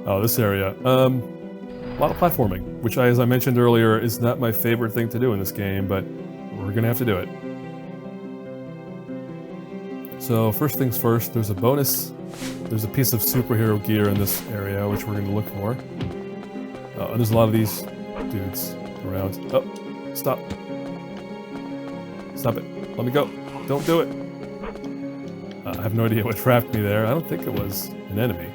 Oh, this area. A lot of platforming, which, as I mentioned earlier, is not my favorite thing to do in this game, but we're gonna have to do it. So first things first, there's a bonus. There's a piece of superhero gear in this area, which we're gonna look for. And there's a lot of these dudes around. Oh, stop. Stop it. Let me go. Don't do it. I have no idea what trapped me there. I don't think it was an enemy.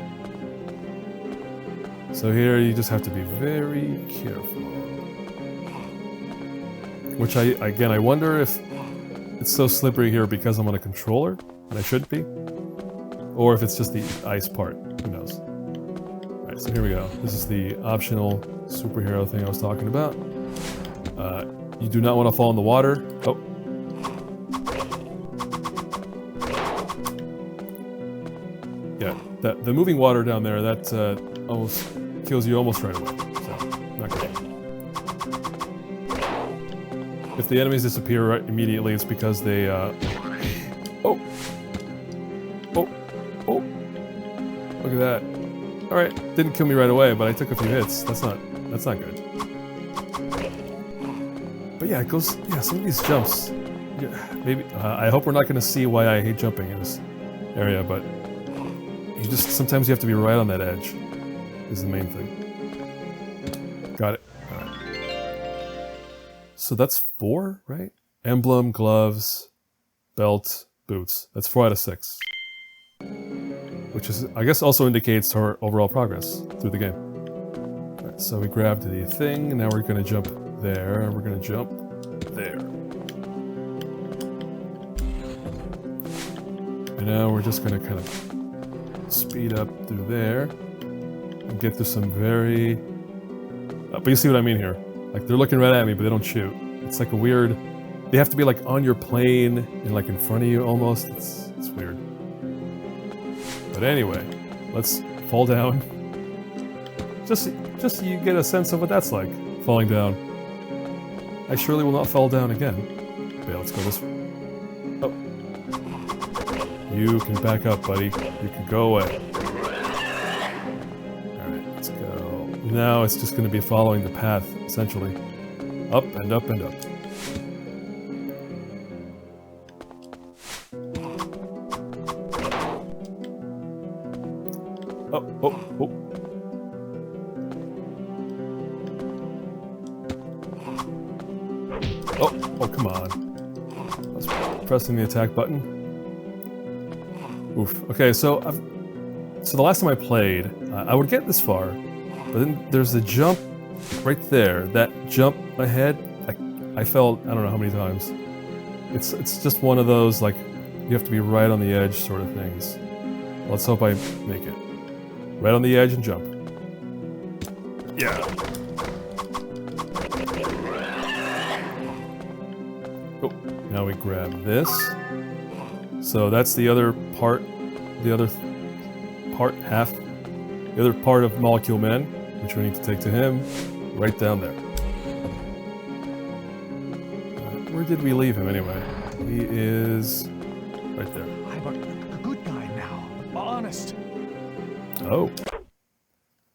So here you just have to be very careful. Which I wonder if it's so slippery here because I'm on a controller and I shouldn't be. Or if it's just the ice part. Who knows? Alright, so here we go. This is the optional superhero thing I was talking about. You do not want to fall in the water. Oh. Yeah, the moving water down there, that almost kills you almost right away. So, not great. If the enemies disappear right immediately, it's because they, Oh! Oh! Oh! Look at that. Alright, didn't kill me right away, but I took a few hits. That's not good. But yeah, it goes, yeah, some of these jumps. Yeah, maybe, I hope we're not going to see why I hate jumping in this area, but sometimes you have to be right on that edge, is the main thing. Got it. All right. So that's 4, right? Emblem, gloves, belt, boots. That's 4 out of 6. Which is, I guess, also indicates our overall progress through the game. All right, so we grabbed the thing, and now we're going to jump there, and we're going to jump there. And now we're just going to kind of speed up through there and get through some very... but you see what I mean here. Like, they're looking right at me, but they don't shoot. It's like a weird... They have to be like on your plane and like in front of you almost. It's weird. But anyway, let's fall down. Just so you get a sense of what that's like, falling down. I surely will not fall down again. Okay, let's go this way. Oh. You can back up, buddy. You can go away. Alright, let's go. Now it's just going to be following the path, essentially. Up and up and up. Oh, oh, oh. Oh, oh, come on. I was pressing the attack button. Oof. Okay, so the last time I played, I would get this far, but then there's a jump right there. That jump ahead, I fell, I don't know how many times. It's just one of those, like, you have to be right on the edge sort of things. Let's hope I make it. Right on the edge and jump. Yeah. Oh, now we grab this. So that's the other part, the other part of Molecule Man, which we need to take to him, right down there. Where did we leave him anyway? He is right there. I'm a good guy now, honest. Oh.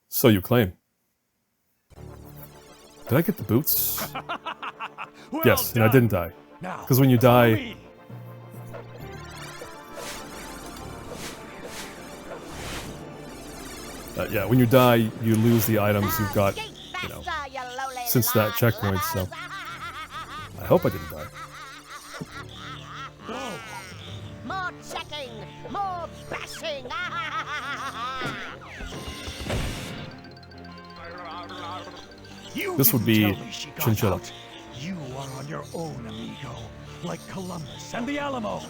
So you claim. Did I get the boots? Well yes, and I didn't die. Now, because when you die... yeah, when you die, you lose the items you've got, you know, since that checkpoint, so... I hope I didn't die. More checking, more bashing. This would be Chinchilla. You are on your own, amigo. Like Columbus and the Alamo.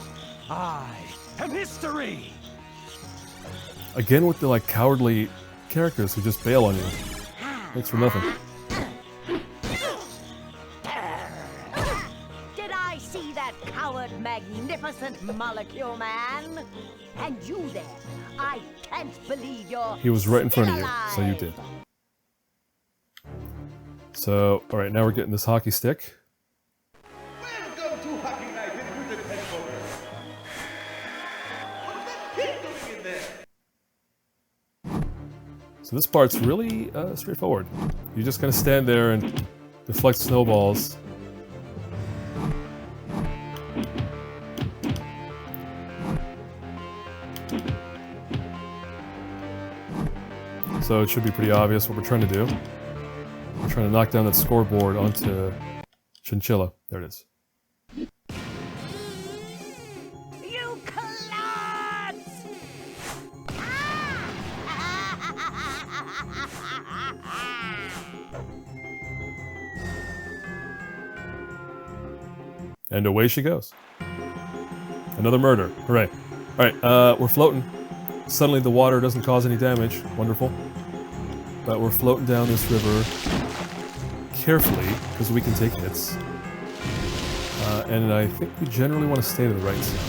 I am history. Again with the like cowardly characters who just bail on you. Thanks for nothing. Did I see that coward magnificent molecule man? And you there, I can't believe you're He was right in front of you, still so you alive. did. So, alright, now we're getting this hockey stick. Welcome to Hockey Night in Mutant headquarters. What's that kid doing in there? So this part's really straightforward. You just kind of stand there and deflect snowballs. So it should be pretty obvious what we're trying to do. We're trying to knock down that scoreboard onto Chinchilla. There it is. You collapse! And away she goes. Another murder. Hooray. Alright, we're floating. Suddenly the water doesn't cause any damage. Wonderful. But we're floating down this river carefully, because we can take hits. And I think we generally want to stay to the right side.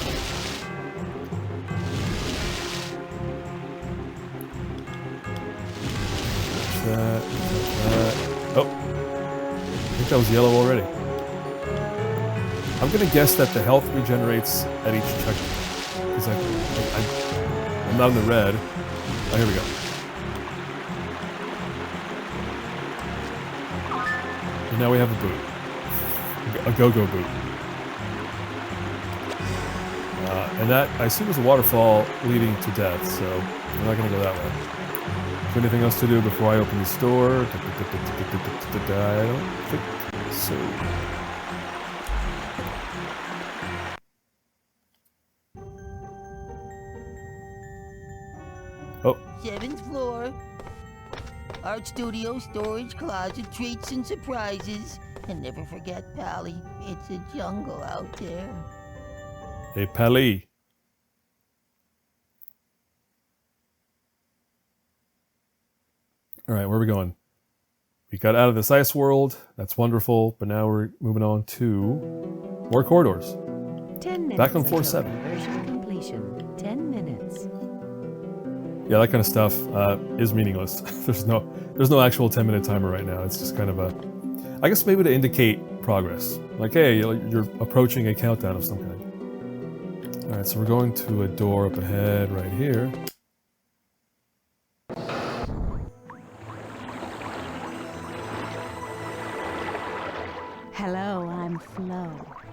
That. Oh! I think that was yellow already. I'm gonna guess that the health regenerates at each checkpoint. Because I'm not in the red. Oh, here we go. And now we have a boot. A go-go boot. And that, I assume, is a waterfall leading to death, so we're not gonna go that way. Is there anything else to do before I open this door? I don't think so. Oh. 7th floor. Art studio, storage, closet, treats and surprises. And never forget, Pally, it's a jungle out there. Hey, Pally. Alright, where are we going? We got out of this ice world. That's wonderful. But now we're moving on to more corridors. 10 minutes. Back on floor until 7. Version completion. 10 minutes. Yeah, that kind of stuff is meaningless. There's no actual 10-minute timer right now. It's just kind of a, I guess maybe to indicate progress. Like, hey, you're approaching a countdown of some kind. All right, so we're going to a door up ahead right here. Hello, I'm Flo.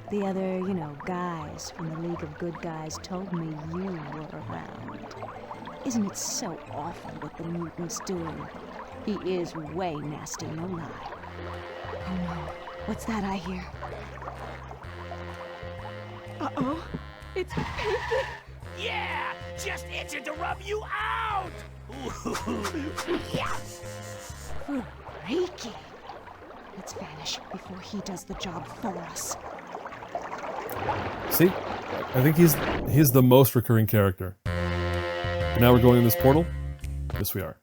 The other, guys from the League of Good Guys told me you were around. Isn't it so awful what the mutant's doing? He is way nasty, no lie. Oh no, what's that I hear? Uh-oh, it's Pinky! Yeah! Just itching to rub you out! Yes! Freaky! Let's vanish before he does the job for us. See? I think he's the most recurring character. And now we're going in this portal? Yes, we are.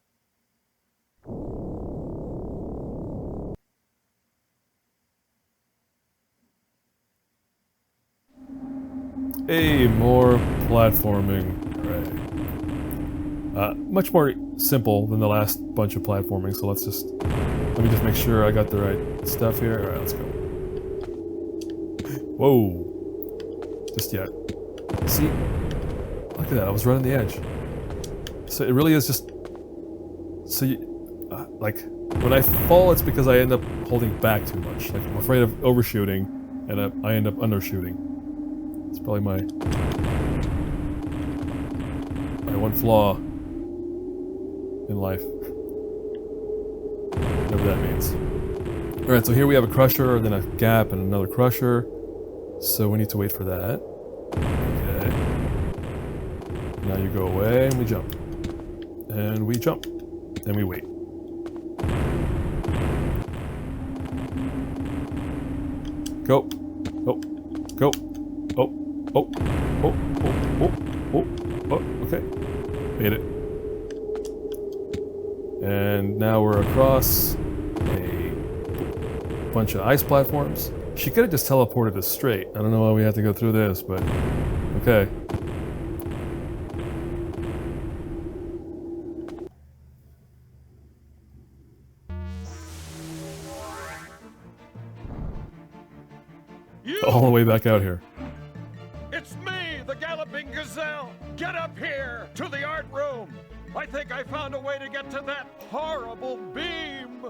Hey, more platforming. Right. Much more simple than the last bunch of platforming, so let me just make sure I got the right stuff here. Alright, let's go. Whoa. Just yet. See? Look at that, I was right on the edge. So it really is just... So you... like, when I fall, it's because I end up holding back too much. Like, I'm afraid of overshooting, and I end up undershooting. It's probably my one flaw in life. Whatever that means. Alright, so here we have a crusher, then a gap, and another crusher. So we need to wait for that. Okay. Now you go away, and we jump. And we jump. And we wait. Go. Oh. Go. Oh. Oh. Oh. Oh. Oh. Oh. Oh. Okay. Made it. And now we're across a bunch of ice platforms. She could have just teleported us straight. I don't know why we had to go through this, but okay. All the way back out here. It's me, the Galloping Gazelle! Get up here, to the art room! I think I found a way to get to that horrible beam!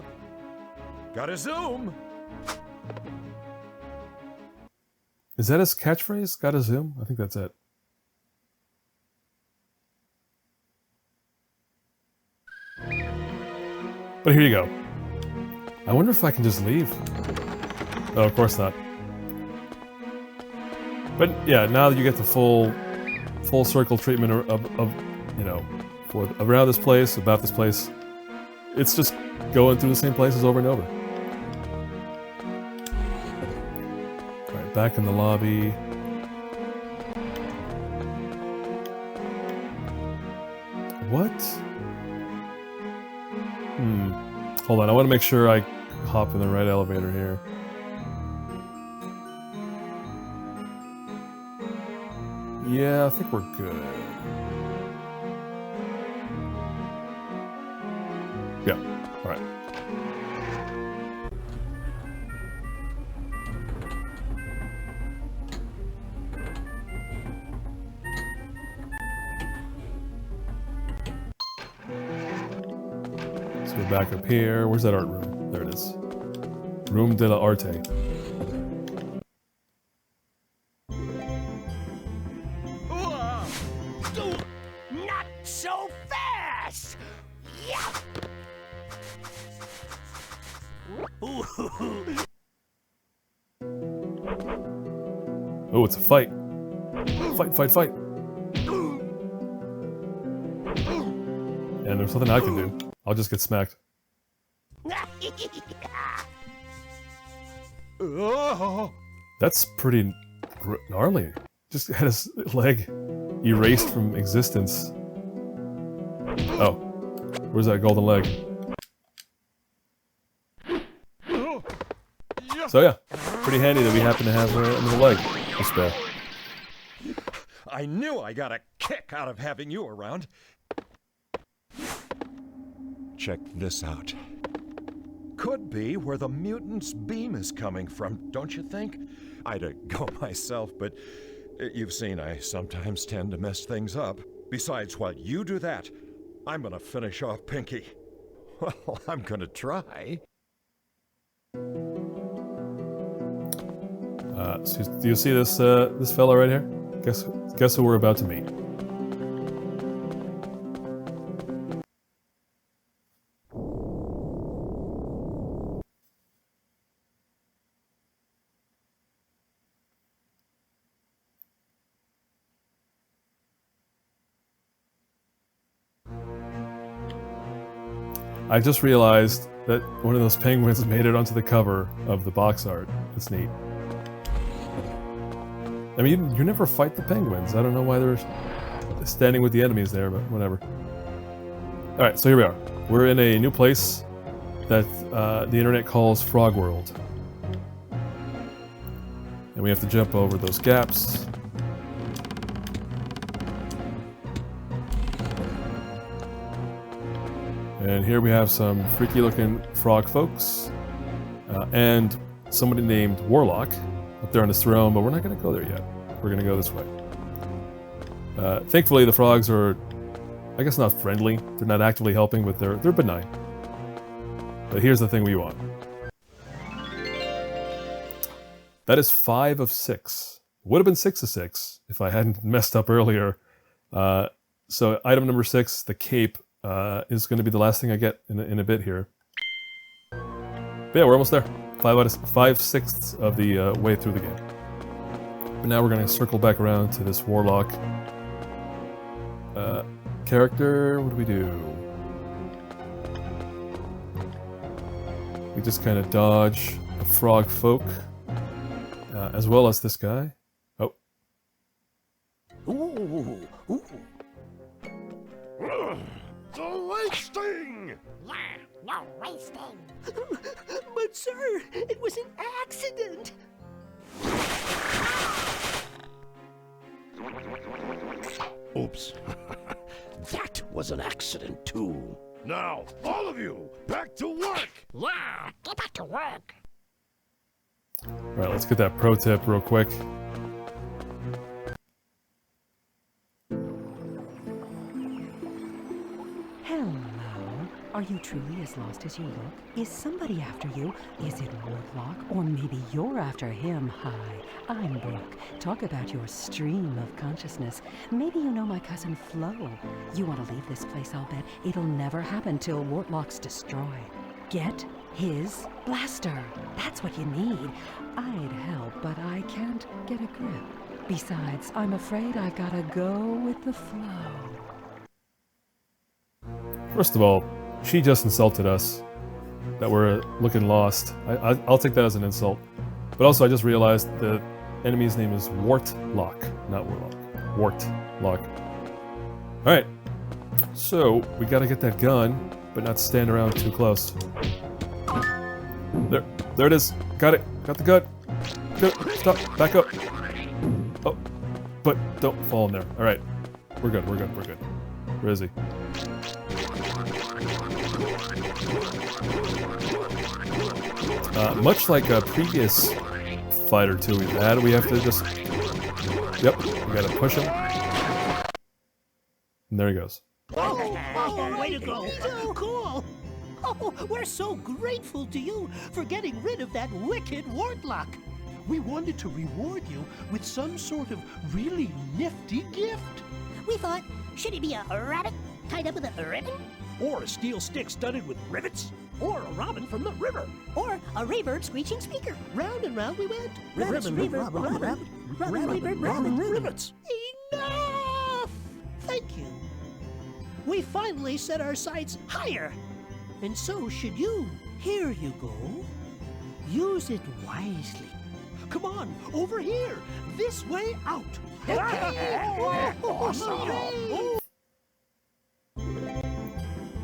Gotta zoom! Is that his catchphrase? Gotta zoom? I think that's it. But here you go. I wonder if I can just leave. Oh, of course not. But yeah, now that you get the full circle treatment of you know, around this place, about this place, it's just going through the same places over and over. Alright, back in the lobby. What? Hold on, I want to make sure I hop in the right elevator here. Yeah, I think we're good. Yeah, alright. So we're back up here. Where's that art room? There it is. Room de la Arte. Not so fast! Yeah! Oh, it's a fight. Fight, fight, fight. And there's nothing I can do. I'll just get smacked. That's pretty gnarly. Just had his leg erased from existence. Oh. Where's that golden leg? So yeah, pretty handy that we happen to have another leg to spare. I knew I got a kick out of having you around. Check this out. Could be where the mutant's beam is coming from, don't you think? I'd go myself, but you've seen I sometimes tend to mess things up. Besides, while you do that, I'm gonna finish off Pinky. Well, I'm gonna try. So do you see this this fella right here? Guess who we're about to meet. I just realized that one of those penguins made it onto the cover of the box art. That's neat. I mean, you never fight the penguins. I don't know why they're standing with the enemies there, but whatever. Alright, so here we are. We're in a new place that the internet calls Frog World. And we have to jump over those gaps. And here we have some freaky looking frog folks. And somebody named Warlock up there on his throne, but we're not going to go there yet. We're going to go this way. Thankfully, the frogs are, I guess, not friendly. They're not actively helping, but they're benign. But here's the thing we want. That is 5 of 6. Would have been 6 of 6 if I hadn't messed up earlier. So item number 6, the cape, is going to be the last thing I get in a bit here. But yeah, we're almost there. 5/6 of the way through the game. But now we're going to circle back around to this warlock character. What do we do? We just kind of dodge the frog folk, as well as this guy. Oh. Ooh, ooh. The wasting! No wasting. But sir, it was an accident. Oops. That was an accident too. Now, all of you, back to work! Yeah, get back to work. Alright, let's get that pro tip real quick. Hello. Are you truly as lost as you look? Is somebody after you? Is it Warlock? Or maybe you're after him? Hi, I'm Brooke. Talk about your stream of consciousness. Maybe you know my cousin Flo. You want to leave this place, I'll bet. It'll never happen till Warlock's destroyed. Get his blaster. That's what you need. I'd help, but I can't get a grip. Besides, I'm afraid I've got to go with the flow. First of all, she just insulted us that we're looking lost. I'll take that as an insult. But also, I just realized the enemy's name is Wartlock, not Warlock. Wartlock. Alright, so we gotta get that gun, but not stand around too close. There it is. Got it. Got the gun. Go. Stop. Back up. Oh, but don't fall in there. Alright, we're good. We're good. We're good. Where is he? Much like a previous fight or two we've had, we have to just... Yep, we gotta push him. And there he goes. Oh, way to go! So cool! Oh, we're so grateful to you for getting rid of that wicked Wartlock. We wanted to reward you with some sort of really nifty gift. We thought, should it be a rabbit tied up with a ribbon? Or a steel stick studded with rivets? Or a robin from the river? Or a reverb screeching speaker? Round and round we went. Rabbits, reverb, robin, Robin, rivets. Enough! Thank you. We finally set our sights higher. And so should you. Here you go. Use it wisely. Come on, over here. This way out. Awesome.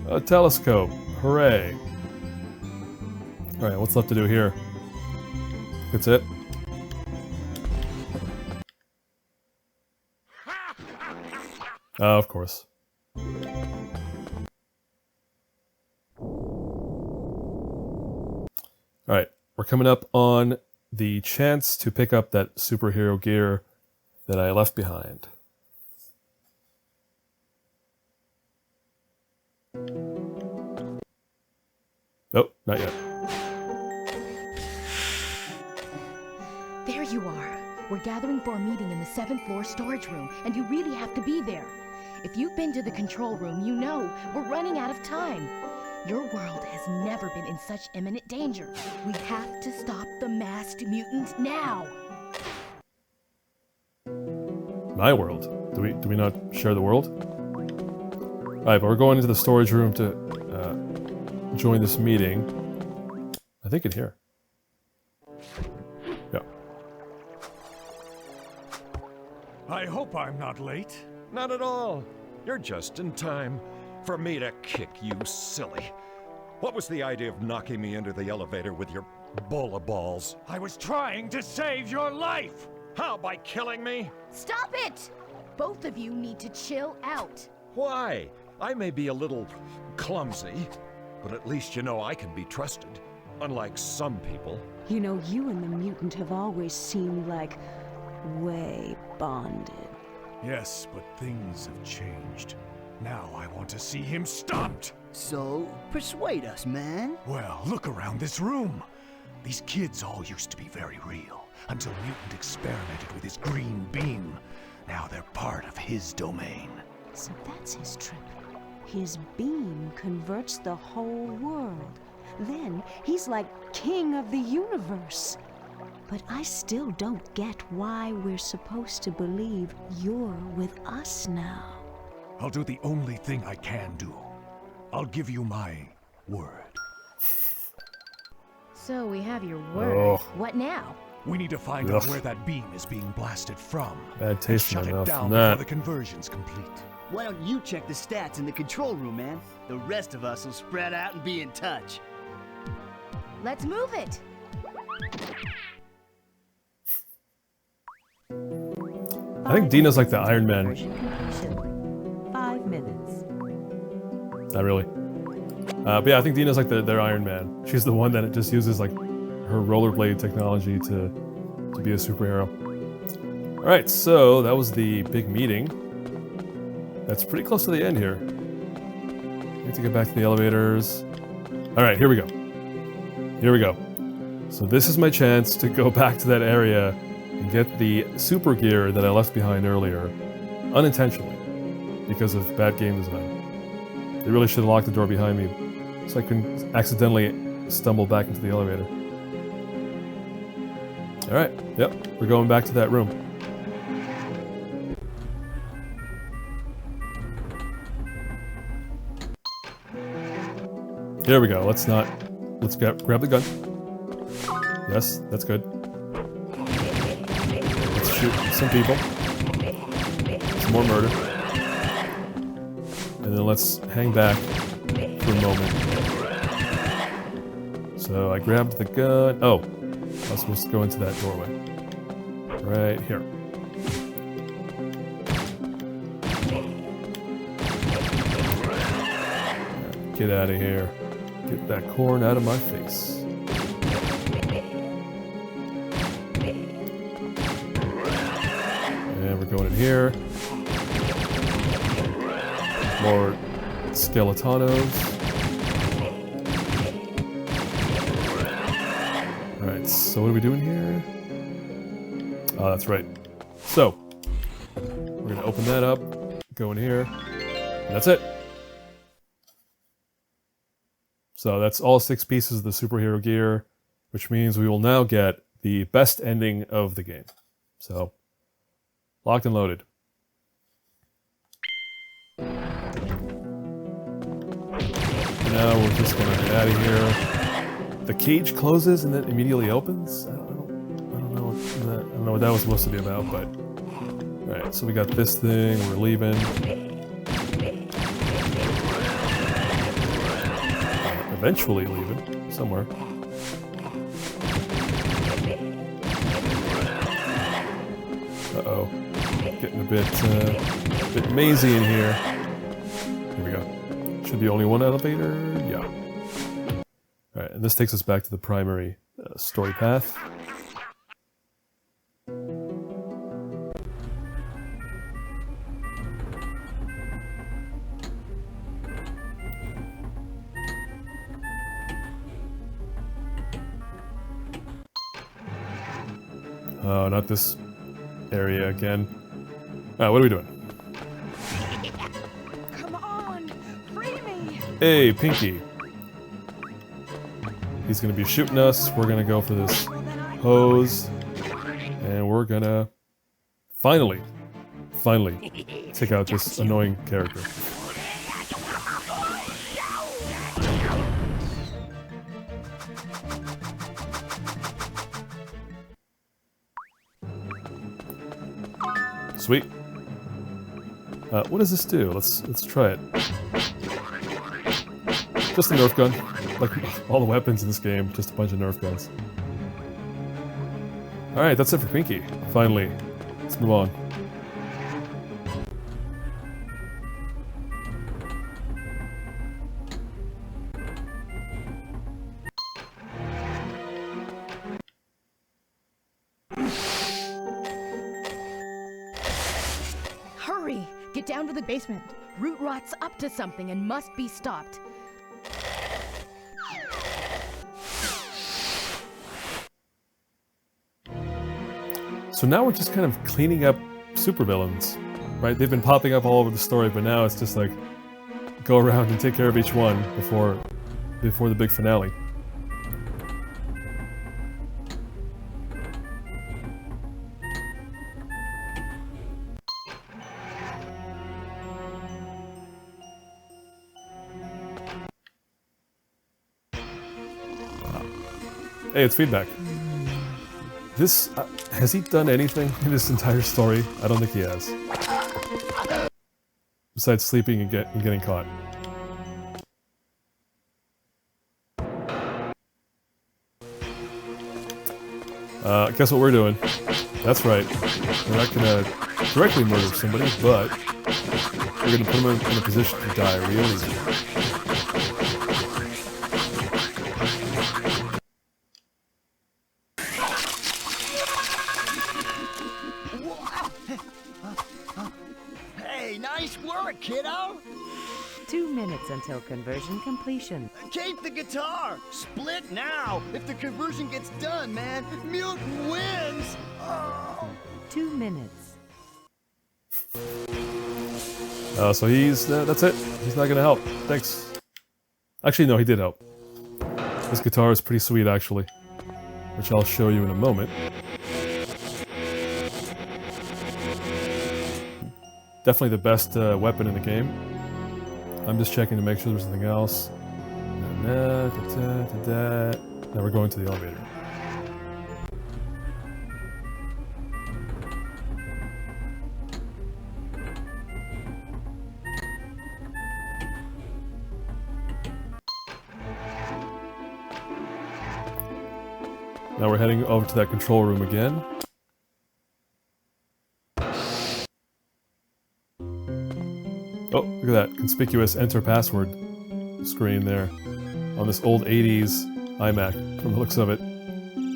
A telescope. Hooray. Alright, what's left to do here? That's it. Of course. Alright, we're coming up on the chance to pick up that superhero gear that I left behind. Oh, not yet. There you are. We're gathering for a meeting in the 7th floor storage room, and you really have to be there. If you've been to the control room, you know we're running out of time. Your world has never been in such imminent danger. We have to stop the masked mutant now. My world? Do we not share the world? Alright, but we're going into the storage room to join this meeting. I think in here. Yeah. I hope I'm not late. Not at all. You're just in time for me to kick you silly. What was the idea of knocking me into the elevator with your bowl of balls? I was trying to save your life! How, by killing me? Stop it! Both of you need to chill out. Why? I may be a little clumsy, but at least you know I can be trusted. Unlike some people. You know, you and the mutant have always seemed like way bonded. Yes, but things have changed. Now I want to see him stopped! So, persuade us, man. Well, look around this room. These kids all used to be very real, until Mutant experimented with his green beam. Now they're part of his domain. So that's his trick. His beam converts the whole world. then he's like king of the universe. But I still don't get why we're supposed to believe you're with us now. I'll do the only thing I can do. I'll give you my word. So we have your word. Oh. What now? We need to find out where that beam is being blasted from. Bad taste in and my shut it mouth down from before that. the conversion's complete. Why don't you check the stats in the control room, man? The rest of us will spread out and be in touch. Let's move it. I think Dina's like the Iron Man. 5 minutes. Not really. But yeah, I think Dina's like their Iron Man. She's the one that just uses like her rollerblade technology to be a superhero. Alright, so that was the big meeting. That's pretty close to the end here. Need to get back to the elevators. Alright, here we go. Here we go. So this is my chance to go back to that area and get the super gear that I left behind earlier, unintentionally, because of bad game design. They really should have locked the door behind me, so I couldn't accidentally stumble back into the elevator. Alright, yep, we're going back to that room. Here we go, let's grab the gun. Yes, that's good. Let's shoot some people. Some more murder. And then let's hang back for a moment. So I grabbed the gun. Oh, I was supposed to go into that doorway. Right here. Get out of here. Get that corn out of my face. And we're going in here. More skeletonos. Alright, so what are we doing here? Oh, that's right. So, we're gonna open that up, go in here, and that's it. So that's all 6 pieces of the superhero gear, which means we will now get the best ending of the game. So, locked and loaded. Now we're just gonna get out of here. The cage closes and then immediately opens? I don't know what that was supposed to be about, but... Alright, so we got this thing, we're leaving. Eventually leaving, somewhere. Uh-oh. Getting a bit mazy in here. Here we go. Should be only one elevator? Yeah. Alright, and this takes us back to the primary story path. Oh, not this area again. Alright, what are we doing? Come on, free me! Hey, Pinky. He's gonna be shooting us. We're gonna go for this hose. And we're gonna finally take out this annoying character. Sweet. What does this do? Let's try it. Just a Nerf gun. Like all the weapons in this game, just a bunch of Nerf guns. Alright, that's it for Pinky. Finally. Let's move on. Hurry! Get down to the basement. Roorot's up to something and must be stopped. So now we're just kind of cleaning up supervillains, right? They've been popping up all over the story, but now it's just like, go around and take care of each one before before the big finale. Hey, it's feedback. This, has he done anything in this entire story? I don't think he has. Besides sleeping and getting caught. Guess what we're doing? That's right. We're not gonna directly murder somebody, but we're gonna put them in a position to die real easy. Hey, nice work, kiddo! 2 minutes until conversion completion. Keep the guitar! Split now! If the conversion gets done, man, Mutant wins! Oh. 2 minutes. So he's, that's it. He's not gonna help. Thanks. Actually, no, he did help. This guitar is pretty sweet, actually. Which I'll show you in a moment. Definitely the best weapon in the game. I'm just checking to make sure there's nothing else. Now we're going to the elevator. Now we're heading over to that control room again. Oh, look at that. Conspicuous enter password screen there on this old 80s iMac from the looks of it.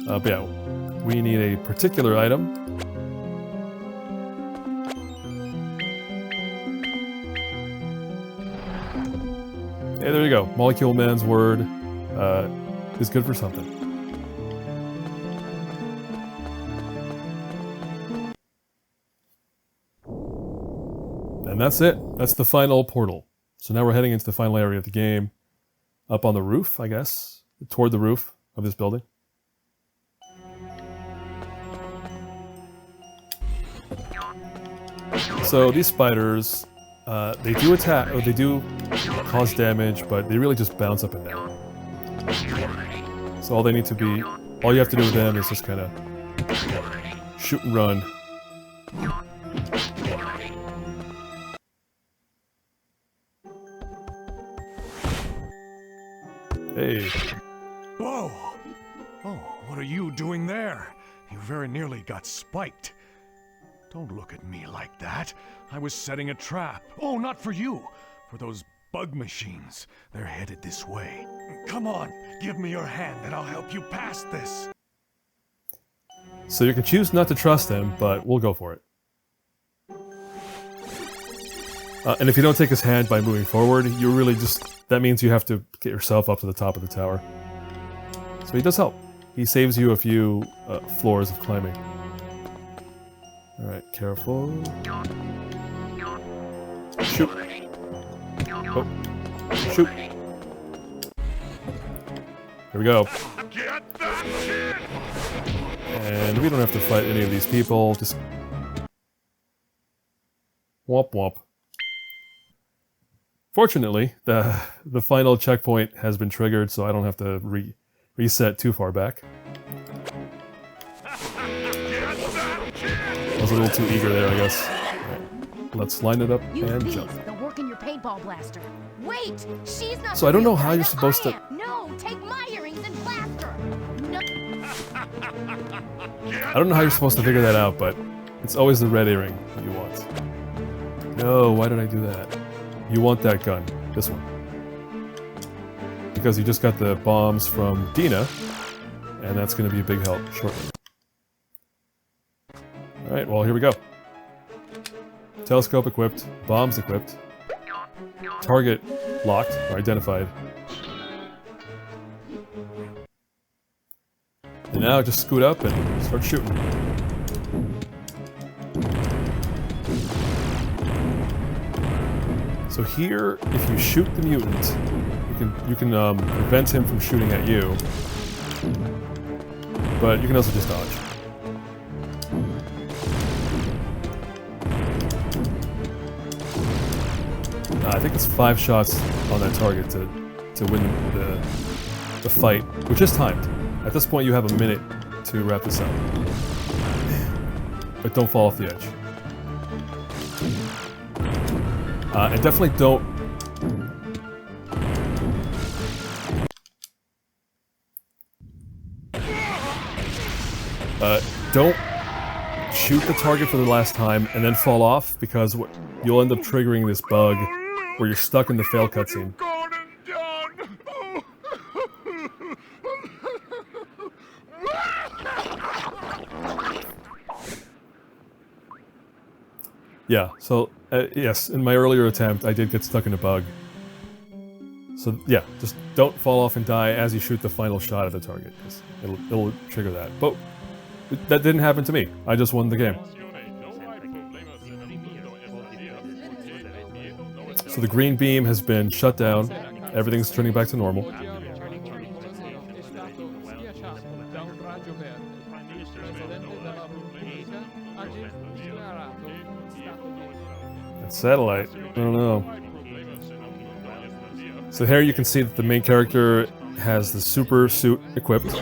But yeah, we need a particular item. Hey, there you go. Molecule Man's word is good for something. And that's it. That's the final portal. So now we're heading into the final area of the game. Up on the roof, I guess. Toward the roof of this building. So these spiders, they do attack, or they do cause damage, but they really just bounce up and down. So all they need to be, all you have to do with them is just kind of shoot and run. Hey. Whoa! Oh, what are you doing there? You very nearly got spiked. Don't look at me like that. I was setting a trap. Oh, not for you. For those bug machines. They're headed this way. Come on, give me your hand and I'll help you past this. So you can choose not to trust him, but we'll go for it. And if you don't take his hand by moving forward, you really just... that means you have to get yourself up to the top of the tower. So he does help. He saves you a few floors of climbing. Alright, careful. Shoot. Oh. Shoot. Here we go. And we don't have to fight any of these people, just... womp womp. Fortunately, the final checkpoint has been triggered, so I don't have to reset too far back. I was a little too eager there, I guess. Right. Let's line it up and jump. They'll work in your paintball blaster. Wait, she's not. So I don't know how you're supposed to. No, take my earrings and blaster. No. I don't know how you're supposed to figure that out, but it's always the red earring that you want. No, why did I do that? You want that gun, this one. Because you just got the bombs from Dina, and that's going to be a big help shortly. Alright, well, here we go. Telescope equipped, bombs equipped, target locked, or identified. And now just scoot up and start shooting. So here, if you shoot the mutant, you You can prevent him from shooting at you, but you can also just dodge. I think it's 5 shots on that target to win the fight, which is timed. At this point, you have a minute to wrap this up, but don't fall off the edge. And definitely don't. Don't shoot the target for the last time and then fall off, because you'll end up triggering this bug where you're stuck in the fail cutscene. Yeah, so yes, in my earlier attempt, I did get stuck in a bug. So yeah, just don't fall off and die as you shoot the final shot at the target, because it'll trigger that. But that didn't happen to me. I just won the game. So the green beam has been shut down. Everything's turning back to normal. That satellite, I don't know. So here you can see that the main character has the super suit equipped.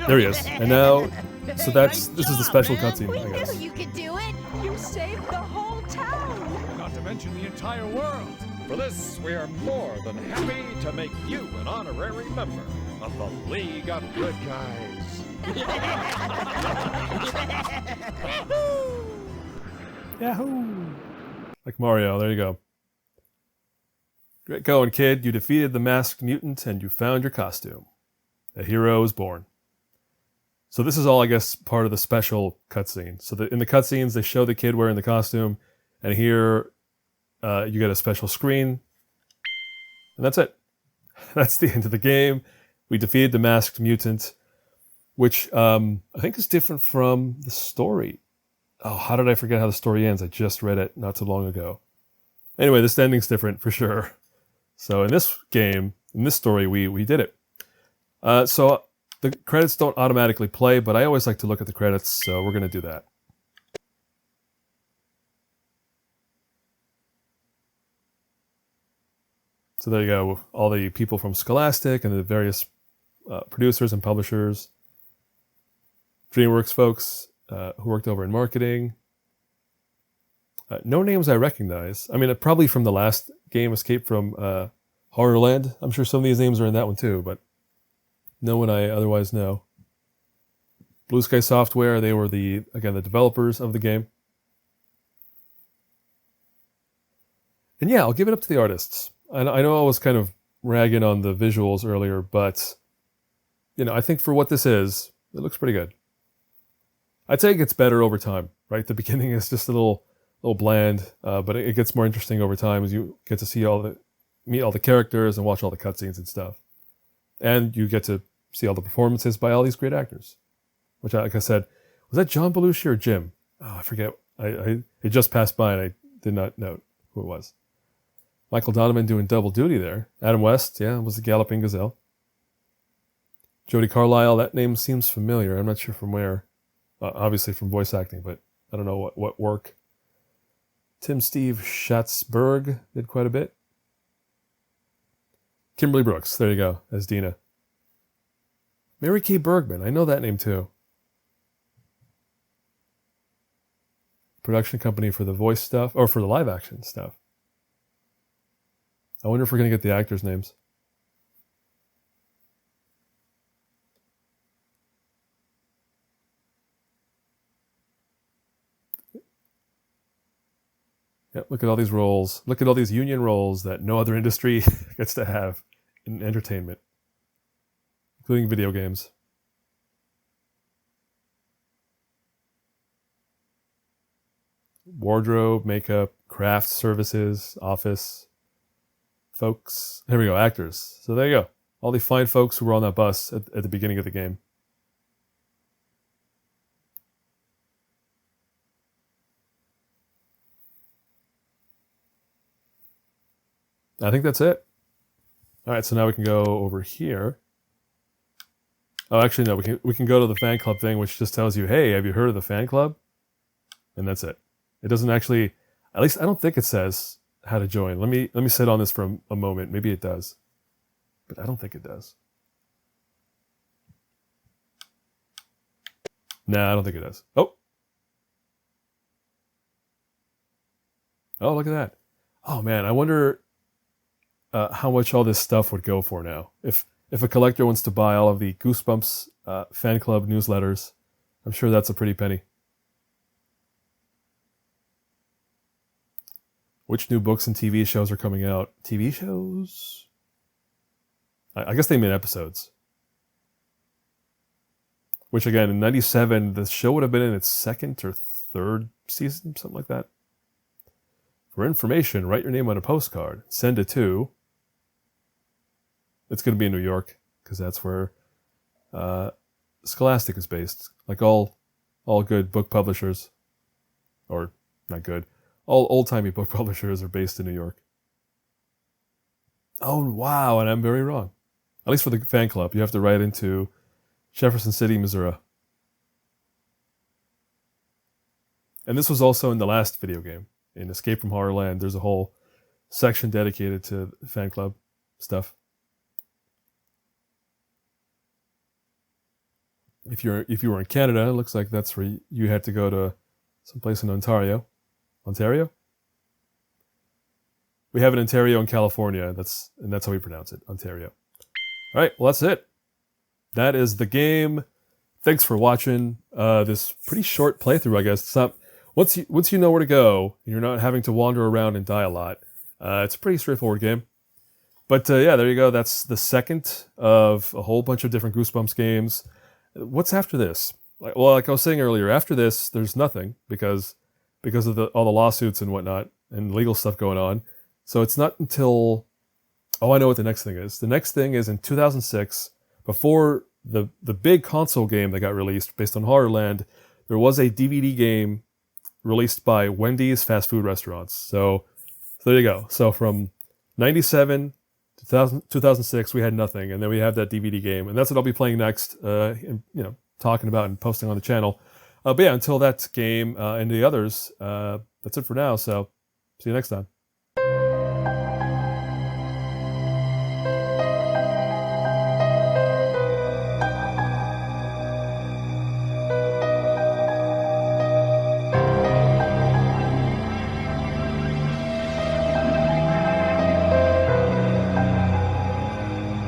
There he is. And now, so this is the special cutscene, I guess. You could do it! You saved the whole town! Not to mention the entire world. For this, we are more than happy to make you an honorary member of the League of Good Guys. Yahoo! Like Mario, there you go. Great going, kid. You defeated the masked mutant and you found your costume. A hero is born. So this is all, I guess, part of the special cutscene. So in the cutscenes, they show the kid wearing the costume, and here you get a special screen, and that's it. That's the end of the game. We defeated the masked mutant, which I think is different from the story. Oh, how did I forget how the story ends? I just read it not too long ago. Anyway, this ending's different for sure. So in this game, in this story, we did it. So the credits don't automatically play, but I always like to look at the credits, so we're going to do that. So there you go, all the people from Scholastic and the various producers and publishers, Dreamworks folks who worked over in marketing. No names I recognize. I mean, probably from the last game, Escape from Horrorland. I'm sure some of these names are in that one too, but no one I otherwise know. BlueSky Software, they were the developers of the game. And yeah, I'll give it up to the artists. I know I was kind of ragging on the visuals earlier, but you know, I think for what this is, it looks pretty good. I'd say it gets better over time, right? The beginning is just a little bland, but it gets more interesting over time as you get to see meet all the characters and watch all the cutscenes and stuff. And you get to see all the performances by all these great actors. Which, like I said, was that John Belushi or Jim? Oh, I forget. It just passed by and I did not note who it was. Michael Donovan doing double duty there. Adam West, yeah, was the Galloping Gazelle. Jodie Carlisle, that name seems familiar. I'm not sure from where. Obviously from voice acting, but I don't know what work. Tim Steve Schatzberg did quite a bit. Kimberly Brooks, there you go, as Dina. Mary Kay Bergman, I know that name too. Production company for the voice stuff, or for the live action stuff. I wonder if we're going to get the actors' names. Yep, look at all these roles. Look at all these union roles that no other industry gets to have in entertainment, including video games. Wardrobe, makeup, craft services, office, folks. Here we go, actors. So there you go. All the fine folks who were on that bus at the beginning of the game. I think that's it. All right, so now we can go over here. Oh, actually, no, we can go to the fan club thing, which just tells you, hey, have you heard of the fan club? And that's it. It doesn't actually, at least I don't think it says how to join. Let me sit on this for a moment. Maybe it does, but I don't think it does. Nah, I don't think it does. Oh, look at that. Oh man, I wonder how much all this stuff would go for now. If a collector wants to buy all of the Goosebumps fan club newsletters, I'm sure that's a pretty penny. Which new books and TV shows are coming out? TV shows? I guess they mean episodes. Which again, in 97, the show would have been in its second or third season, something like that. For information, write your name on a postcard. Send it to... It's going to be in New York, because that's where Scholastic is based. Like all good book publishers. Or, not good. All old-timey book publishers are based in New York. Oh, wow, and I'm very wrong. At least for the fan club, you have to write into Jefferson City, Missouri. And this was also in the last video game. In Escape from Horrorland, there's a whole section dedicated to fan club stuff. If you were in Canada, it looks like that's where you had to go to someplace in Ontario. Ontario? We have an Ontario in California, and that's how we pronounce it, Ontario. All right, well, that's it. That is the game. Thanks for watching this pretty short playthrough, I guess. It's not, once you know where to go, and you're not having to wander around and die a lot, it's a pretty straightforward game. But yeah, there you go. That's the second of a whole bunch of different Goosebumps games. What's after this? Well, like I was saying earlier, after this, there's nothing because of all the lawsuits and whatnot and legal stuff going on. So it's not until... Oh, I know what the next thing is. The next thing is in 2006, before the big console game that got released based on Horrorland, there was a DVD game released by Wendy's fast food restaurants. So there you go. So from 97 to 2006, we had nothing, and then we have that DVD game, and that's what I'll be playing next. And, talking about and posting on the channel. But yeah, until that game and the others, that's it for now. So see you next time.